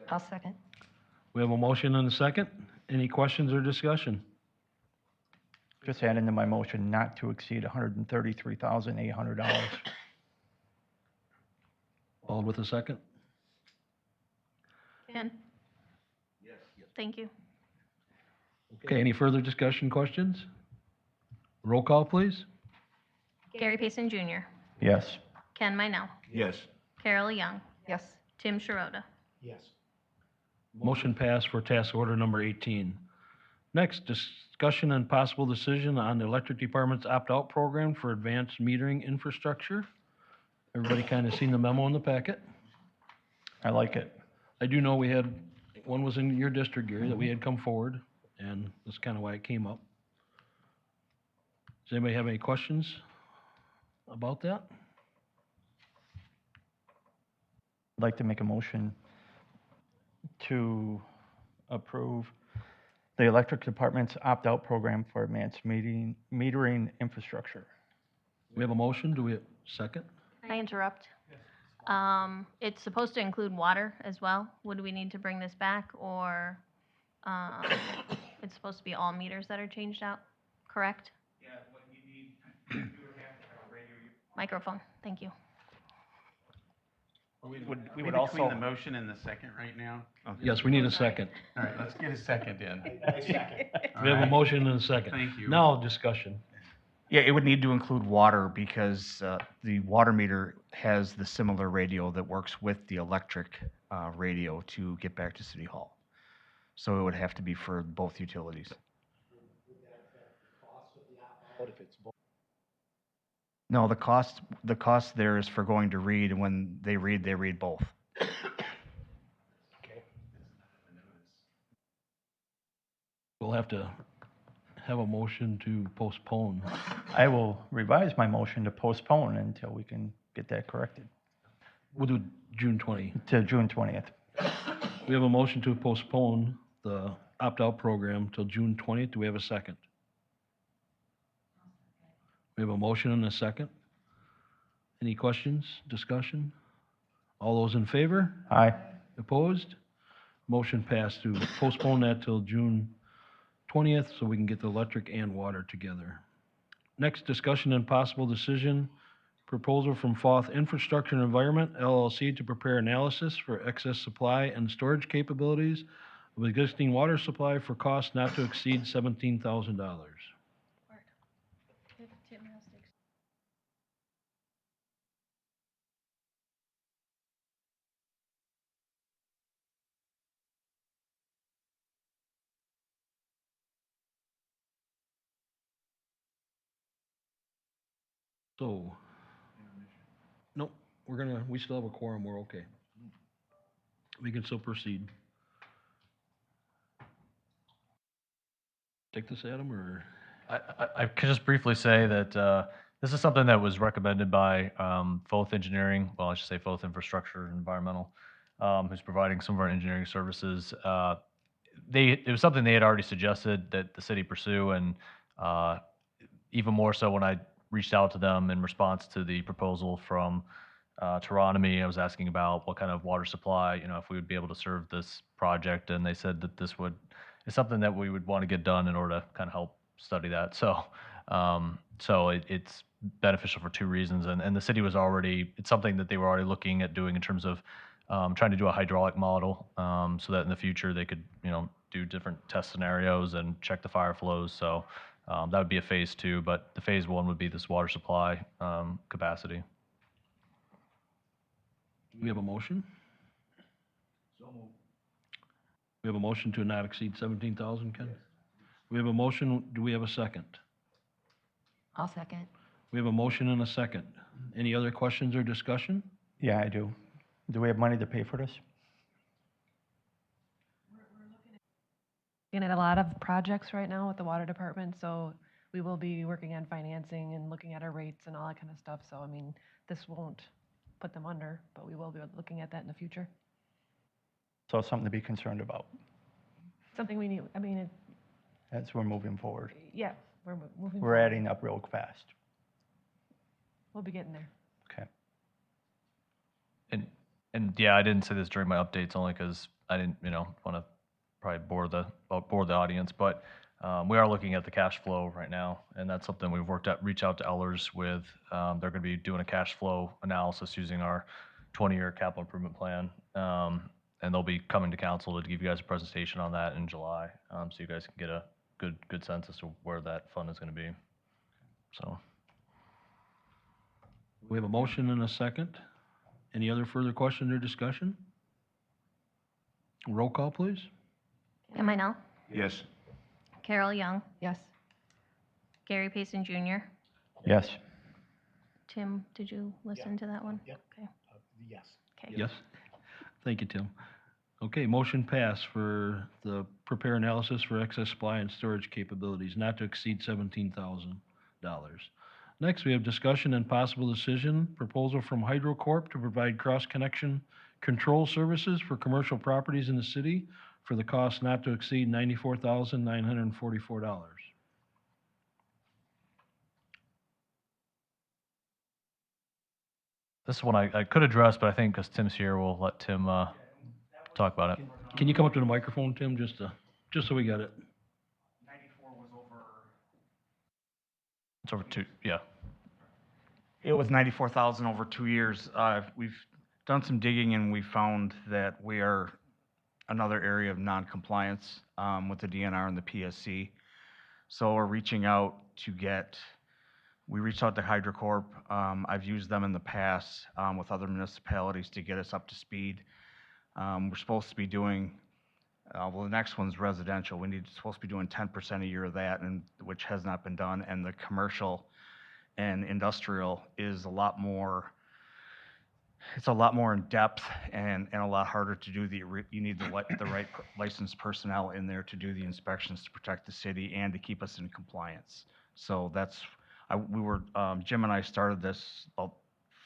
I'll second. We have a motion and a second. Any questions or discussion? Just add into my motion not to exceed $133,800. All with a second? Ken? Yes. Thank you. Okay, any further discussion, questions? Roll call, please. Gary Payson Jr., Yes. Ken Minell, Yes. Carol Young, Yes. Tim Sharota. Yes. Motion passed for task order number 18. Next, discussion and possible decision on the electric department's opt-out program for advanced metering infrastructure. Everybody kind of seen the memo in the packet? I like it. I do know we had, one was in your district, Gary, that we had come forward, and that's kind of why it came up. Does anybody have any questions about that? I'd like to make a motion to approve the electric department's opt-out program for advanced metering infrastructure. We have a motion, do we have a second? Can I interrupt? It's supposed to include water as well. Would we need to bring this back, or it's supposed to be all meters that are changed out, correct? Yeah, what you need, you would have to have a radio. Microphone, thank you. We would between also- the motion and the second right now? Okay. Yes, we need a second. All right, let's get a second in. We have a motion and a second. Thank you. Now, discussion. Yeah, it would need to include water because the water meter has the similar radio that works with the electric radio to get back to City Hall. So it would have to be for both utilities. No, the cost there is for going to read, and when they read both. We'll have to have a motion to postpone. I will revise my motion to postpone until we can get that corrected We'll do June 20. to June 20th. We have a motion to postpone the opt-out program till June 20th. Do we have a second? We have a motion and a second. Any questions, discussion? All those in favor? Aye. Opposed? Motion passed to postpone that till June 20th so we can get the electric and water together. Next, discussion and possible decision, proposal from Foth Infrastructure and Environment LLC to prepare analysis for excess supply and storage capabilities of existing water supply for cost not to exceed $17,000. So, nope, we still have a quorum, we're okay. We can still proceed. Take this, Adam, or? I could just briefly say that this is something that was recommended by Foth Engineering, well, I should say Foth Infrastructure and Environmental, who's providing some of our engineering services. It was something they had already suggested that the city pursue, and even more so when I reached out to them in response to the proposal from Taronomy. I was asking about what kind of water supply, if we would be able to serve this project, and they said that it's something that we would want to get done in order to kind of help study that. So, it's beneficial for two reasons, and the city it's something that they were already looking at doing in terms of trying to do a hydraulic model, so that in the future they could, do different test scenarios and check the fire flows. So that would be a phase 2, but the phase 1 would be this water supply capacity. We have a motion? We have a motion to not exceed 17,000, Ken? We have a motion, do we have a second? I'll second. We have a motion and a second. Any other questions or discussion? Yeah, I do. Do we have money to pay for this? Looking at a lot of projects right now with the water department, so we will be working on financing and looking at our rates and all that kind of stuff. So, I mean, this won't put them under, but we will be looking at that in the future. So something to be concerned about Something we need, I mean, as we're moving forward. yeah, we're moving We're forward. adding up real fast. We'll be getting there. Okay. And yeah, I didn't say this during my updates only because I didn't, want to probably bore the audience, but we are looking at the cash flow right now, and that's something we've reached out to Ellers with. They're going to be doing a cash flow analysis using our 20-year capital improvement plan, and they'll be coming to council to give you guys a presentation on that in July, so you guys can get a good sense as to where that fund is going to be. So. We have a motion and a second. Any other further questions or discussion? Roll call, please. Tim Einell, Yes. Carol Young, Yes. Gary Payson Jr. Yes. Tim, did you listen to that one? Yep. Okay. Yes. Okay. Yes. Thank you, Tim. Okay, motion passed for the prepare analysis for excess supply and storage capabilities not to exceed $17,000. Next, we have discussion and possible decision, proposal from HydroCorp to provide cross-connection control services for commercial properties in the city for the cost not to exceed $94,944. This one I could address, but I think because Tim's here, we'll let Tim talk about it. Can you come up to the microphone, Tim, just so we got it? 94 was over. It's over 2, yeah. It was 94,000 over 2 years. We've done some digging and we found that we are another area of non-compliance with the DNR and the PSC. So we're reaching out we reached out to HydroCorp. I've used them in the past with other municipalities to get us up to speed. We're supposed to be doing, the next one's residential. Supposed to be doing 10% a year of that, which has not been done. And the commercial and industrial is a lot more in depth and a lot harder to do. You need the right licensed personnel in there to do the inspections to protect the city and to keep us in compliance. So Jim and I started this about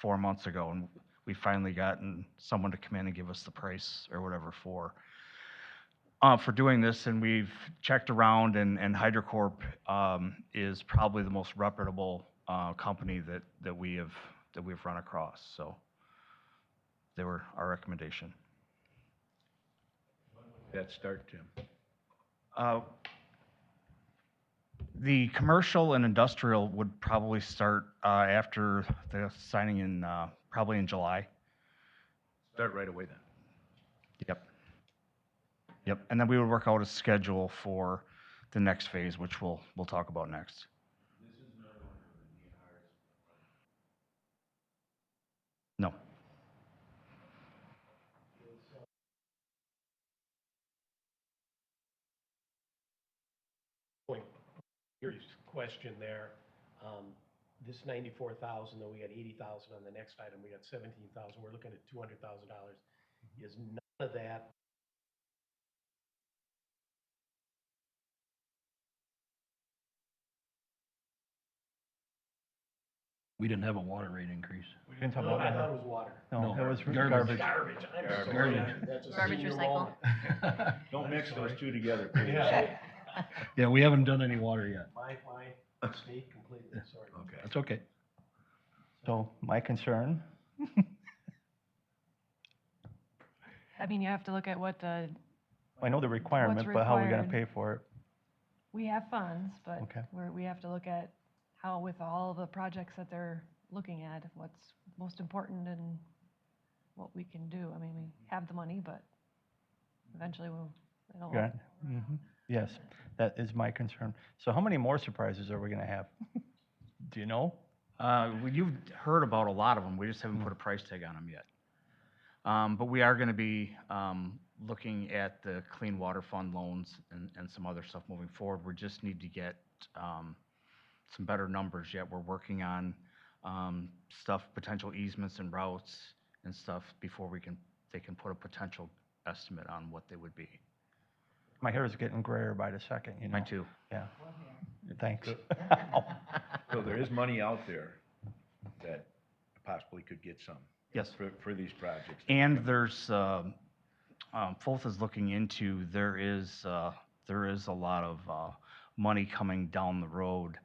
4 months ago, and we finally gotten someone to come in and give us the price or whatever for doing this. And we've checked around, and HydroCorp is probably the most reputable company that we've run across. So they were our recommendation. That start, Tim. The commercial and industrial would probably start after the signing in probably in July. Start right away then. Yep. And then we would work out a schedule for the next phase, which we'll talk about next. Your question there, this 94,000, though we got 80,000 on the next item, we got 17,000, we're looking at $200,000. Is none of that We didn't have a water rate increase. We didn't talk No, about I thought water. it was water. No, it was Garbage. garbage. I'm sorry. Garbage. That's a Garbage senior recycle. moment. Don't I'm mix sorry. those two together, please. Yeah. Yeah, we haven't done any water yet. My mistake completely, sorry. Okay. That's okay. So my concern, I mean, you have to look at what the, I know the requirement, but how are we gonna required. pay for it? we have funds, but Okay. we have to look at how with all the projects that they're looking at, what's most important and what we can do. I mean, we have the money, but eventually it'll. Yeah. Mhm. Yes, that is my concern. So how many more surprises are we gonna have? Do you know? Well, you've heard about a lot of them, we just haven't put a price tag on them yet. But we are gonna be, looking at the Clean Water Fund loans and some other stuff moving forward. We just need to get, some better numbers yet. We're working on, stuff, potential easements and routes and stuff before they can put a potential estimate on what they would be. My hair is getting grayer by the second, you know? Mine too. Yeah. Thanks. So there is money out there that possibly could get some. Yes. For these projects. And there's, FOLF is looking into, there is a lot of money coming down the road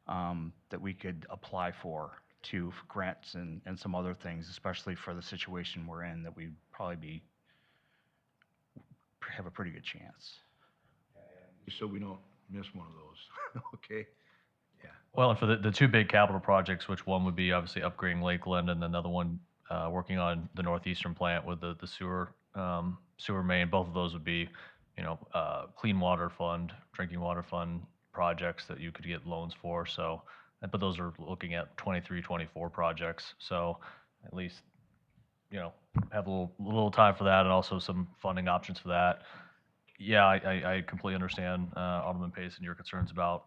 that we could apply for grants and some other things, especially for the situation we're in, that we'd probably have a pretty good chance. So we don't miss one of those, okay? Well, and for the two big capital projects, which one would be obviously upgrading Lakeland, and another one working on the northeastern plant with the sewer main. Both of those would be, clean water fund, drinking water fund projects that you could get loans for. So, but those are looking at 23, 24 projects. So at least, have a little time for that, and also some funding options for that. Yeah, I completely understand, Alderman Pace, and your concerns about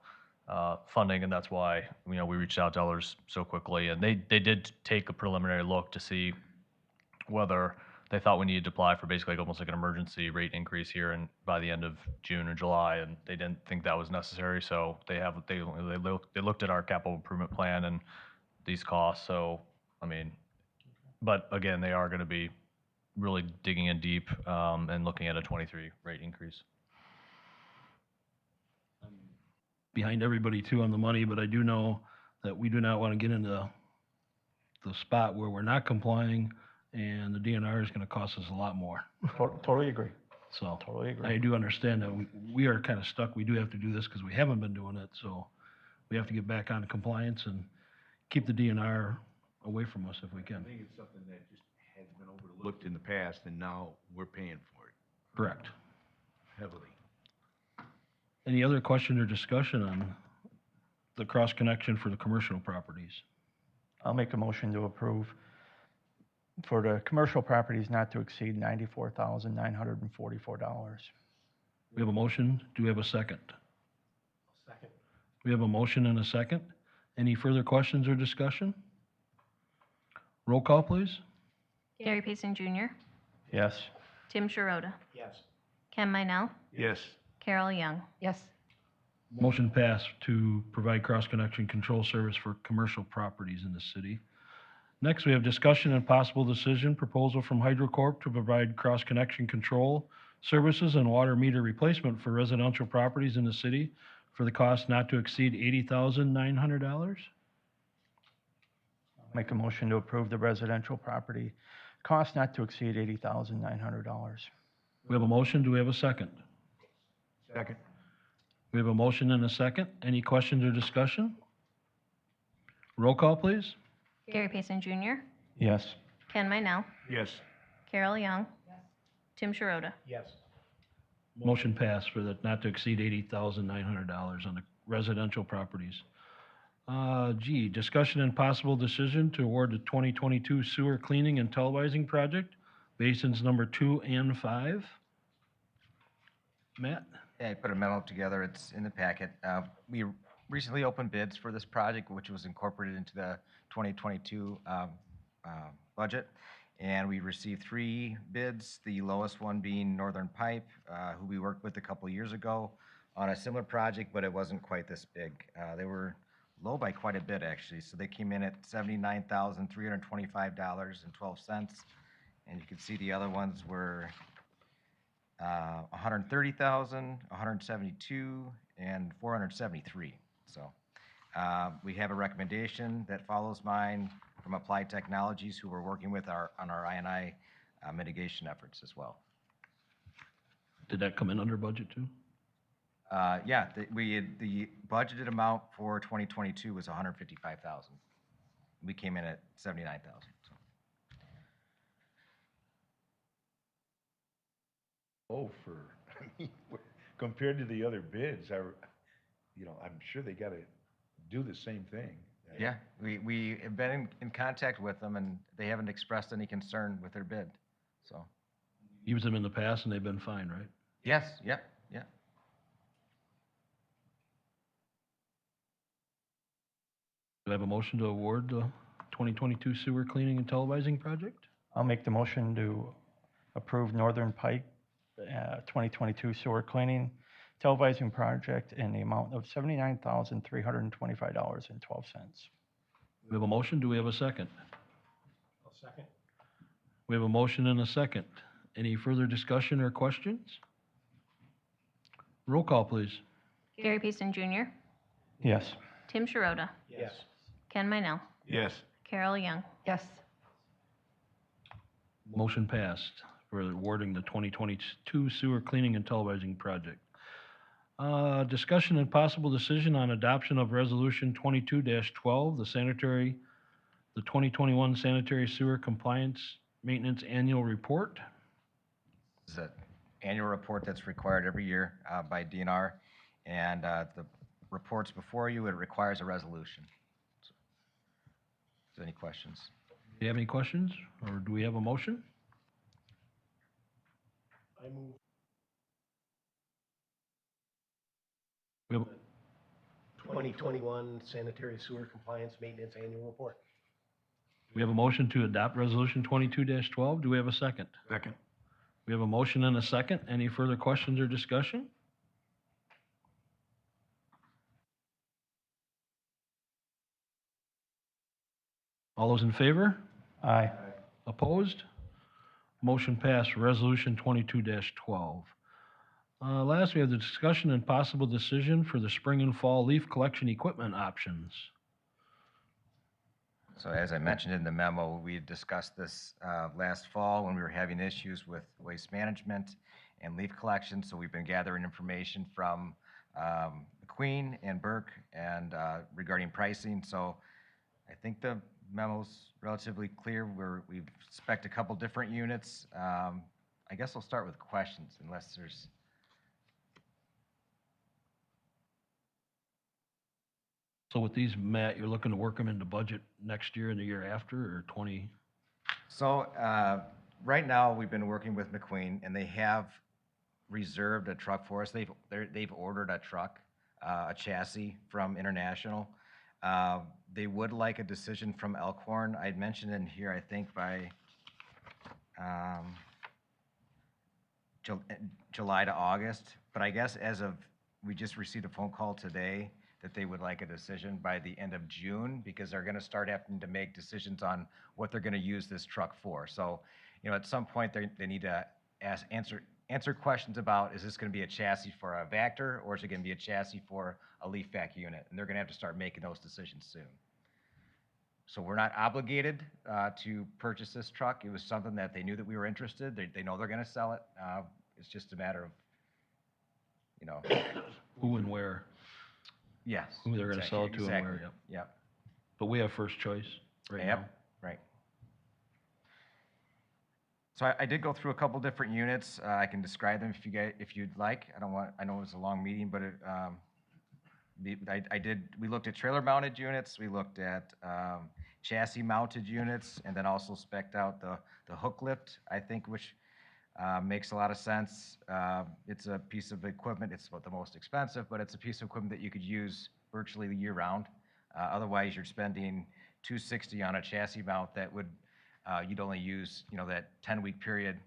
funding, and that's why, we reached out to others so quickly. And they did take a preliminary look to see whether they thought we needed to apply for basically almost like an emergency rate increase here and by the end of June or July, and they didn't think that was necessary. So they looked at our capital improvement plan and these costs. So, but again, they are going to be really digging in deep and looking at a 23 rate increase. Behind everybody too on the money, but I do know that we do not want to get into the spot where we're not complying and the DNR is going to cost us a lot more. Totally agree. So Totally agree. I do understand that we are kind of stuck. We do have to do this because we haven't been doing it. So we have to get back on compliance and keep the DNR away from us if we I can. think it's something that just has been overlooked in the past, and now we're paying for it Correct. heavily. Any other question or discussion on the cross connection for the commercial properties? I'll make a motion to approve for the commercial properties not to exceed $94,944. We have a motion. Do we have a second? Second. We have a motion and a second. Any further questions or discussion? Roll call, please. Gary Payson Jr., Yes. Tim Sharota, Yes. Ken Minell, Yes. Carol Young. Yes. Motion passed to provide cross-connection control service for commercial properties in the city. Next, we have discussion and possible decision, proposal from HydroCorp to provide cross-connection control services and water meter replacement for residential properties in the city for the cost not to exceed $80,900. Make a motion to approve the residential property cost not to exceed $80,900. We have a motion. Do we have a second? Second. We have a motion and a second. Any questions or discussion? Roll call, please. Gary Payson Jr., Yes. Ken Minell, Yes. Carol Young, Tim Sharota. Yes. Motion passed for the not to exceed $80,900 on the residential properties. G, discussion and possible decision to award the 2022 sewer cleaning and televising project, basins number 2 and 5. Matt? Yeah, I put a memo together, it's in the packet. We recently opened bids for this project, which was incorporated into the 2022 budget. And we received 3 bids, the lowest one being Northern Pipe, who we worked with a couple years ago on a similar project, but it wasn't quite this big. They were low by quite a bit, actually. So they came in at $79,325.12. And you can see the other ones were 130,000, 172, and 473. So we have a recommendation that follows mine from Applied Technologies, who we're working with on our I&I mitigation efforts as well. Did that come in under budget too? Yeah, the budgeted amount for 2022 was 155,000. We came in at 79,000. Oh, I mean, compared to the other bids, I'm sure they gotta do the same thing. Yeah, we have been in contact with them, and they haven't expressed any concern with their bid, so. Used them in the past and they've been fine, right? Yes, yep, yeah. Do I have a motion to award the 2022 sewer cleaning and televising project? I'll make the motion to approve Northern Pike 2022 sewer cleaning televising project in the amount of $79,325.12. We have a motion. Do we have a second? I'll second. We have a motion and a second. Any further discussion or questions? Roll call, please. Gary Peason Jr., Yes. Tim Sharota, Yes. Ken Minell, Yes. Carol Young. Yes. Motion passed for awarding the 2022 sewer cleaning and televising project. Discussion and possible decision on adoption of Resolution 22-12, the 2021 Sanitary Sewer Compliance Maintenance Annual Report. This is an annual report that's required every year by DNR, and the report's before you. It requires a resolution. So, is there any questions? Do you have any questions, or do we have a motion? I move. We have, 2021 Sanitary Sewer Compliance Maintenance Annual Report. we have a motion to adopt Resolution 22-12. Do we have a second? Second. We have a motion and a second. Any further questions or discussion? All those in favor? Aye. Opposed? Motion passed. Resolution 22-12. Last, we have the discussion and possible decision for the spring and fall leaf collection equipment options. So as I mentioned in the memo, we had discussed this last fall when we were having issues with waste management and leaf collection. So we've been gathering information from McQueen and Burke and regarding pricing. So I think the memo's relatively clear. We expect a couple different units. I guess I'll start with questions unless there's. So with these, Matt, you're looking to work them into budget next year and the year after, or 20? So right now, we've been working with McQueen, and they have reserved a truck for us. They've ordered a truck, a chassis from International. They would like a decision from Elkhorn. I'd mentioned in here, I think by July to August, but I guess we just received a phone call today that they would like a decision by the end of June, because they're gonna start having to make decisions on what they're gonna use this truck for. So, at some point, they need to answer questions about, is this gonna be a chassis for a Vector, or is it gonna be a chassis for a leaf vac unit? And they're gonna have to start making those decisions soon. So we're not obligated to purchase this truck. It was something that they knew that we were interested. They know they're gonna sell it. It's just a matter of, Who and where? Yes. Who they're gonna sell it to and exactly. where, Yep. But we have first choice right now. Yep, right. So I did go through a couple different units. I can describe them if you'd like. I know it was a long meeting, but we looked at trailer mounted units, we looked at chassis mounted units, and then also spec'd out the hook lift, I think, which makes a lot of sense. It's a piece of equipment. It's about the most expensive, but it's a piece of equipment that you could use virtually year-round. Otherwise, you're spending $260 on a chassis mount that would, you'd only use, that 10-week period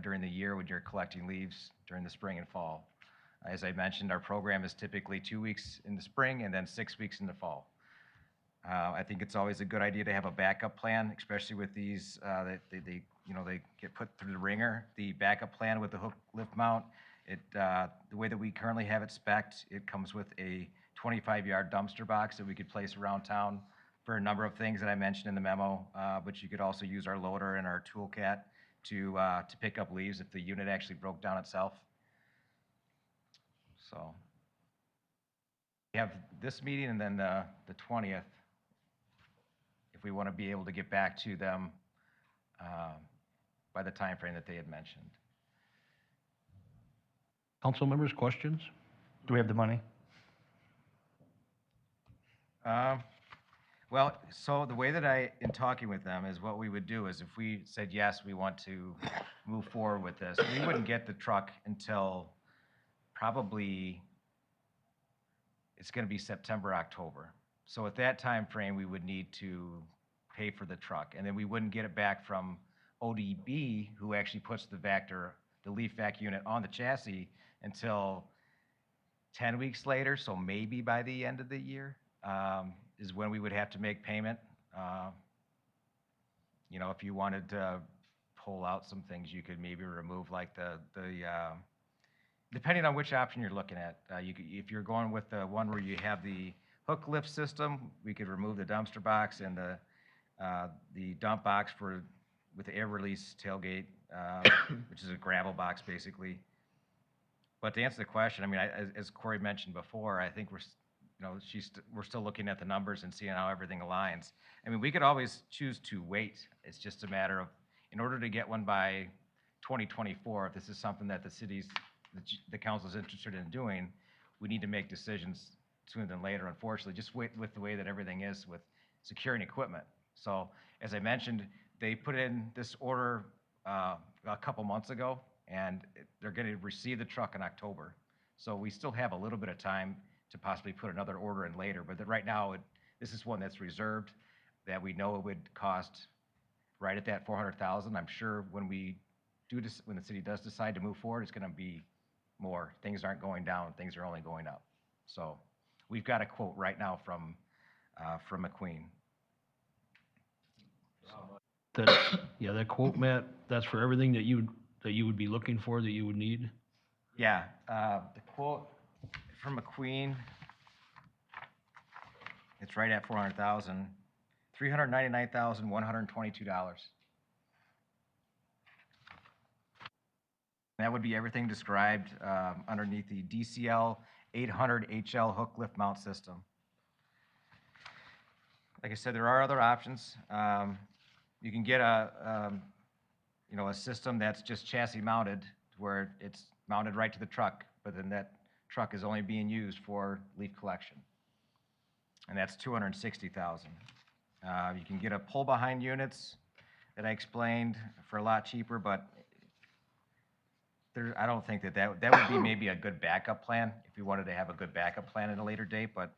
during the year when you're collecting leaves during the spring and fall. As I mentioned, our program is typically 2 weeks in the spring and then 6 weeks in the fall. I think it's always a good idea to have a backup plan, especially with these, that they get put through the ringer. The backup plan with the hook lift mount, the way that we currently have it spec'd, it comes with a 25-yard dumpster box that we could place around town for a number of things that I mentioned in the memo, but you could also use our loader and our tool cat to pick up leaves if the unit actually broke down itself. So we have this meeting and then the 20th, if we want to be able to get back to them by the time frame that they had mentioned. Council members, questions? Do we have the money? Well, so the way that in talking with them is what we would do is if we said, yes, we want to move forward with this, we wouldn't get the truck until probably, it's going to be September, October. So at that time frame, we would need to pay for the truck. And then we wouldn't get it back from ODB, who actually puts the leaf vac unit on the chassis until 10 weeks later. So maybe by the end of the year is when we would have to make payment. If you wanted to pull out some things, you could maybe remove like depending on which option you're looking at. If you're going with the one where you have the hook lift system, we could remove the dumpster box and the dump box with the air release tailgate, which is a gravel box basically. But to answer the question, I mean, as Corey mentioned before, I think we're still looking at the numbers and seeing how everything aligns. I mean, we could always choose to wait. It's just a matter of, in order to get one by 2024, if this is something that the council's interested in doing, we need to make decisions sooner than later, unfortunately, just with the way that everything is with securing equipment. So as I mentioned, they put in this order a couple months ago, and they're going to receive the truck in October. So we still have a little bit of time to possibly put another order in later, but right now, this is one that's reserved, that we know it would cost right at that $400,000. I'm sure when when the city does decide to move forward, it's going to be more. Things aren't going down, things are only going up. So we've got a quote right now from McQueen. That quote, Matt, that's for everything that you would be looking for, that you would need? Yeah, the quote from McQueen, it's right at $400,000, $399,122. That would be everything described underneath the DCL 800 HL hook lift mount system. Like I said, there are other options. You can get a system that's just chassis mounted, where it's mounted right to the truck, but then that truck is only being used for leaf collection, and that's $260,000. You can get a pull-behind units that I explained for a lot cheaper, but I don't think that would be maybe a good backup plan if you wanted to have a good backup plan at a later date. But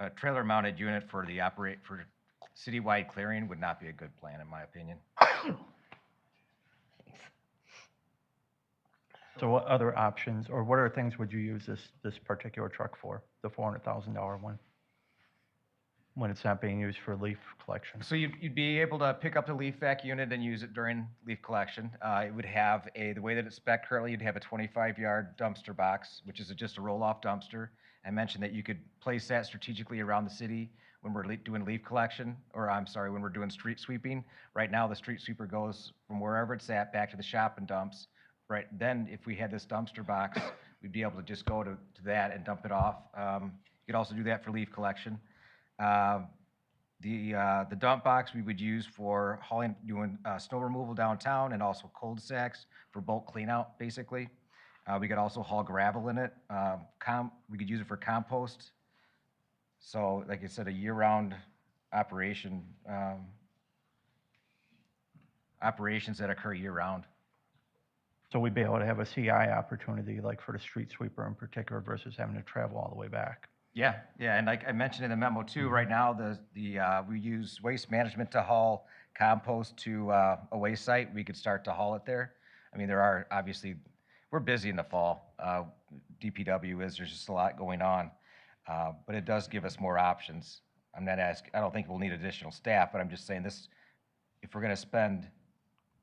a trailer-mounted unit for citywide clearing would not be a good plan, in my opinion. So what other options, or what other things would you use this particular truck for, the $400,000 one, when it's not being used for leaf collection? So you'd be able to pick up the leaf vac unit and use it during leaf collection. It would have the way that it's spec'd currently, you'd have a 25-yard dumpster box, which is just a roll-off dumpster. I mentioned that you could place that strategically around the city when we're doing leaf collection, or I'm sorry, when we're doing street sweeping. Right now, the street sweeper goes from wherever it's at back to the shop and dumps. Right then, if we had this dumpster box, we'd be able to just go to that and dump it off. You could also do that for leaf collection. The dump box we would use for doing snow removal downtown, and also cul-de-sacs for bulk clean out, basically. We could also haul gravel in it. We could use it for compost. So, like I said, a year-round operation, operations that occur year-round. So we'd be able to have a CI opportunity, like for the street sweeper in particular, versus having to travel all the way back. Yeah, yeah, and like I mentioned in the memo too, right now, we use Waste Management to haul compost to a waste site. We could start to haul it there. I mean, there are, obviously, we're busy in the fall. DPW there's just a lot going on. But it does give us more options. I'm not asking, I don't think we'll need additional staff, but I'm just saying this, if we're gonna spend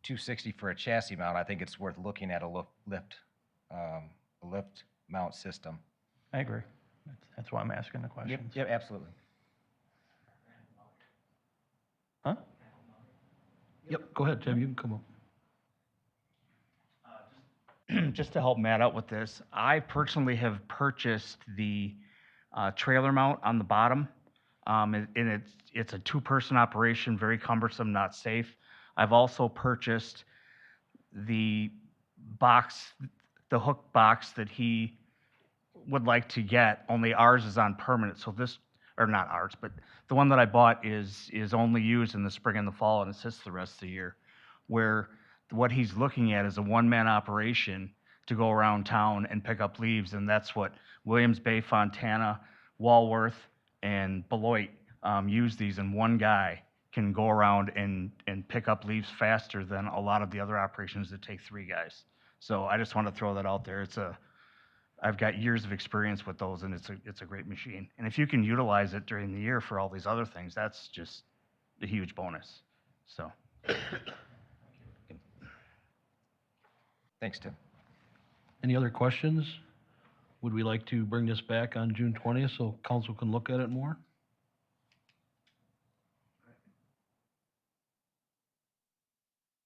$260 for a chassis mount, I think it's worth looking at a lift mount system. I agree. That's why I'm asking the questions. Yep, absolutely. Huh? Yep, go ahead, Tim, you can come up. Just to help Matt out with this, I personally have purchased the trailer mount on the bottom. And it's a two-person operation, very cumbersome, not safe. I've also purchased the box, the hook box that he would like to get, only ours is on permanent. So this, or not ours, but the one that I bought is only used in the spring and the fall, and it sits the rest of the year. Where what he's looking at is a one-man operation to go around town and pick up leaves, and that's what Williams Bay, Fontana, Walworth, and Beloit use these, and one guy can go around and pick up leaves faster than a lot of the other operations that take three guys. So I just want to throw that out there. I've got years of experience with those, and it's a great machine. And if you can utilize it during the year for all these other things, that's just a huge bonus. So. Thanks, Tim. Any other questions? Would we like to bring this back on June 20th so council can look at it more?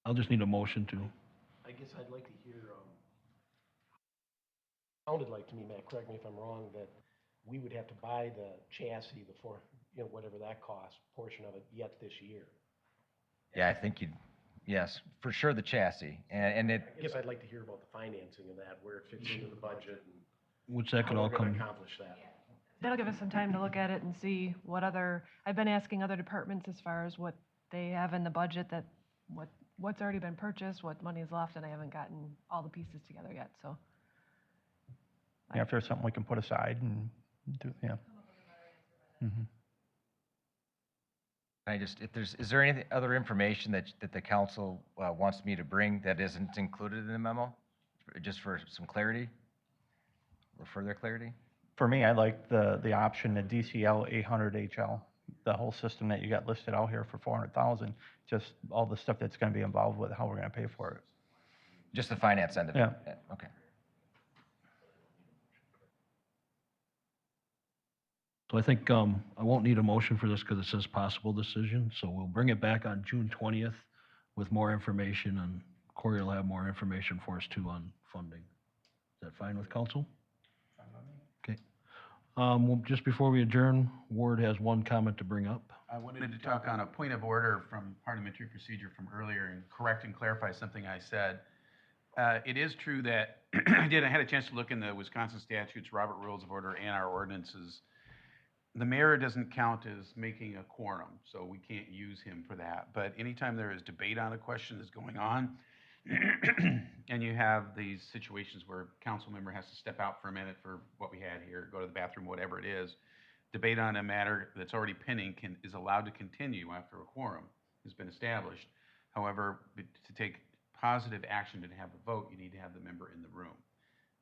I'll just need a motion to. I guess I'd like to hear, sounded like to me, Matt, correct me if I'm wrong, that we would have to buy the chassis, whatever that costs, portion of it yet this year. Yeah, I think yes, for sure the chassis, and it. I guess I'd like to hear about the financing of that, where it fits into the budget and Which that could all how we're gonna come. accomplish that. That'll give us some time to look at it and see what I've been asking other departments as far as what they have in the budget, what's already been purchased, what money is left, and I haven't gotten all the pieces together yet, so. Yeah, if there's something we can put aside and do, yeah. Mm-hmm. Is there any other information that the council wants me to bring that isn't included in the memo? Just for some clarity? Or further clarity? For me, I like the option, the DCL 800 HL, the whole system that you got listed out here for 400,000, just all the stuff that's gonna be involved with how we're gonna pay for it. Just the finance end of it? Yeah. Okay. So I think I won't need a motion for this because it says possible decision. So we'll bring it back on June 20th with more information, and Corey will have more information for us too on funding. Is that fine with council? Okay. Just before we adjourn, Ward has one comment to bring up. I wanted to talk on a point of order from parliamentary procedure from earlier and correct and clarify something I said. It is true that I had a chance to look in the Wisconsin statutes, Robert Rules of Order, and our ordinances. The mayor doesn't count as making a quorum, so we can't use him for that. But anytime there is debate on a question that's going on, and you have these situations where a council member has to step out for a minute for what we had here, go to the bathroom, whatever it is, debate on a matter that's already pending is allowed to continue after a quorum has been established. However, to take positive action and have a vote, you need to have the member in the room.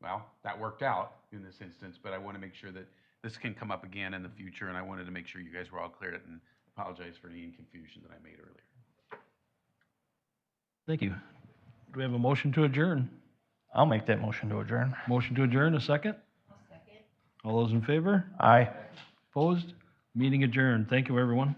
Well, that worked out in this instance, but I want to make sure that this can come up again in the future, and I wanted to make sure you guys were all cleared it and apologize for any confusion that I made earlier. Thank you. Do we have a motion to adjourn? I'll make that motion to adjourn. Motion to adjourn, a second? All those in favor? Aye. Opposed? Meeting adjourned. Thank you, everyone.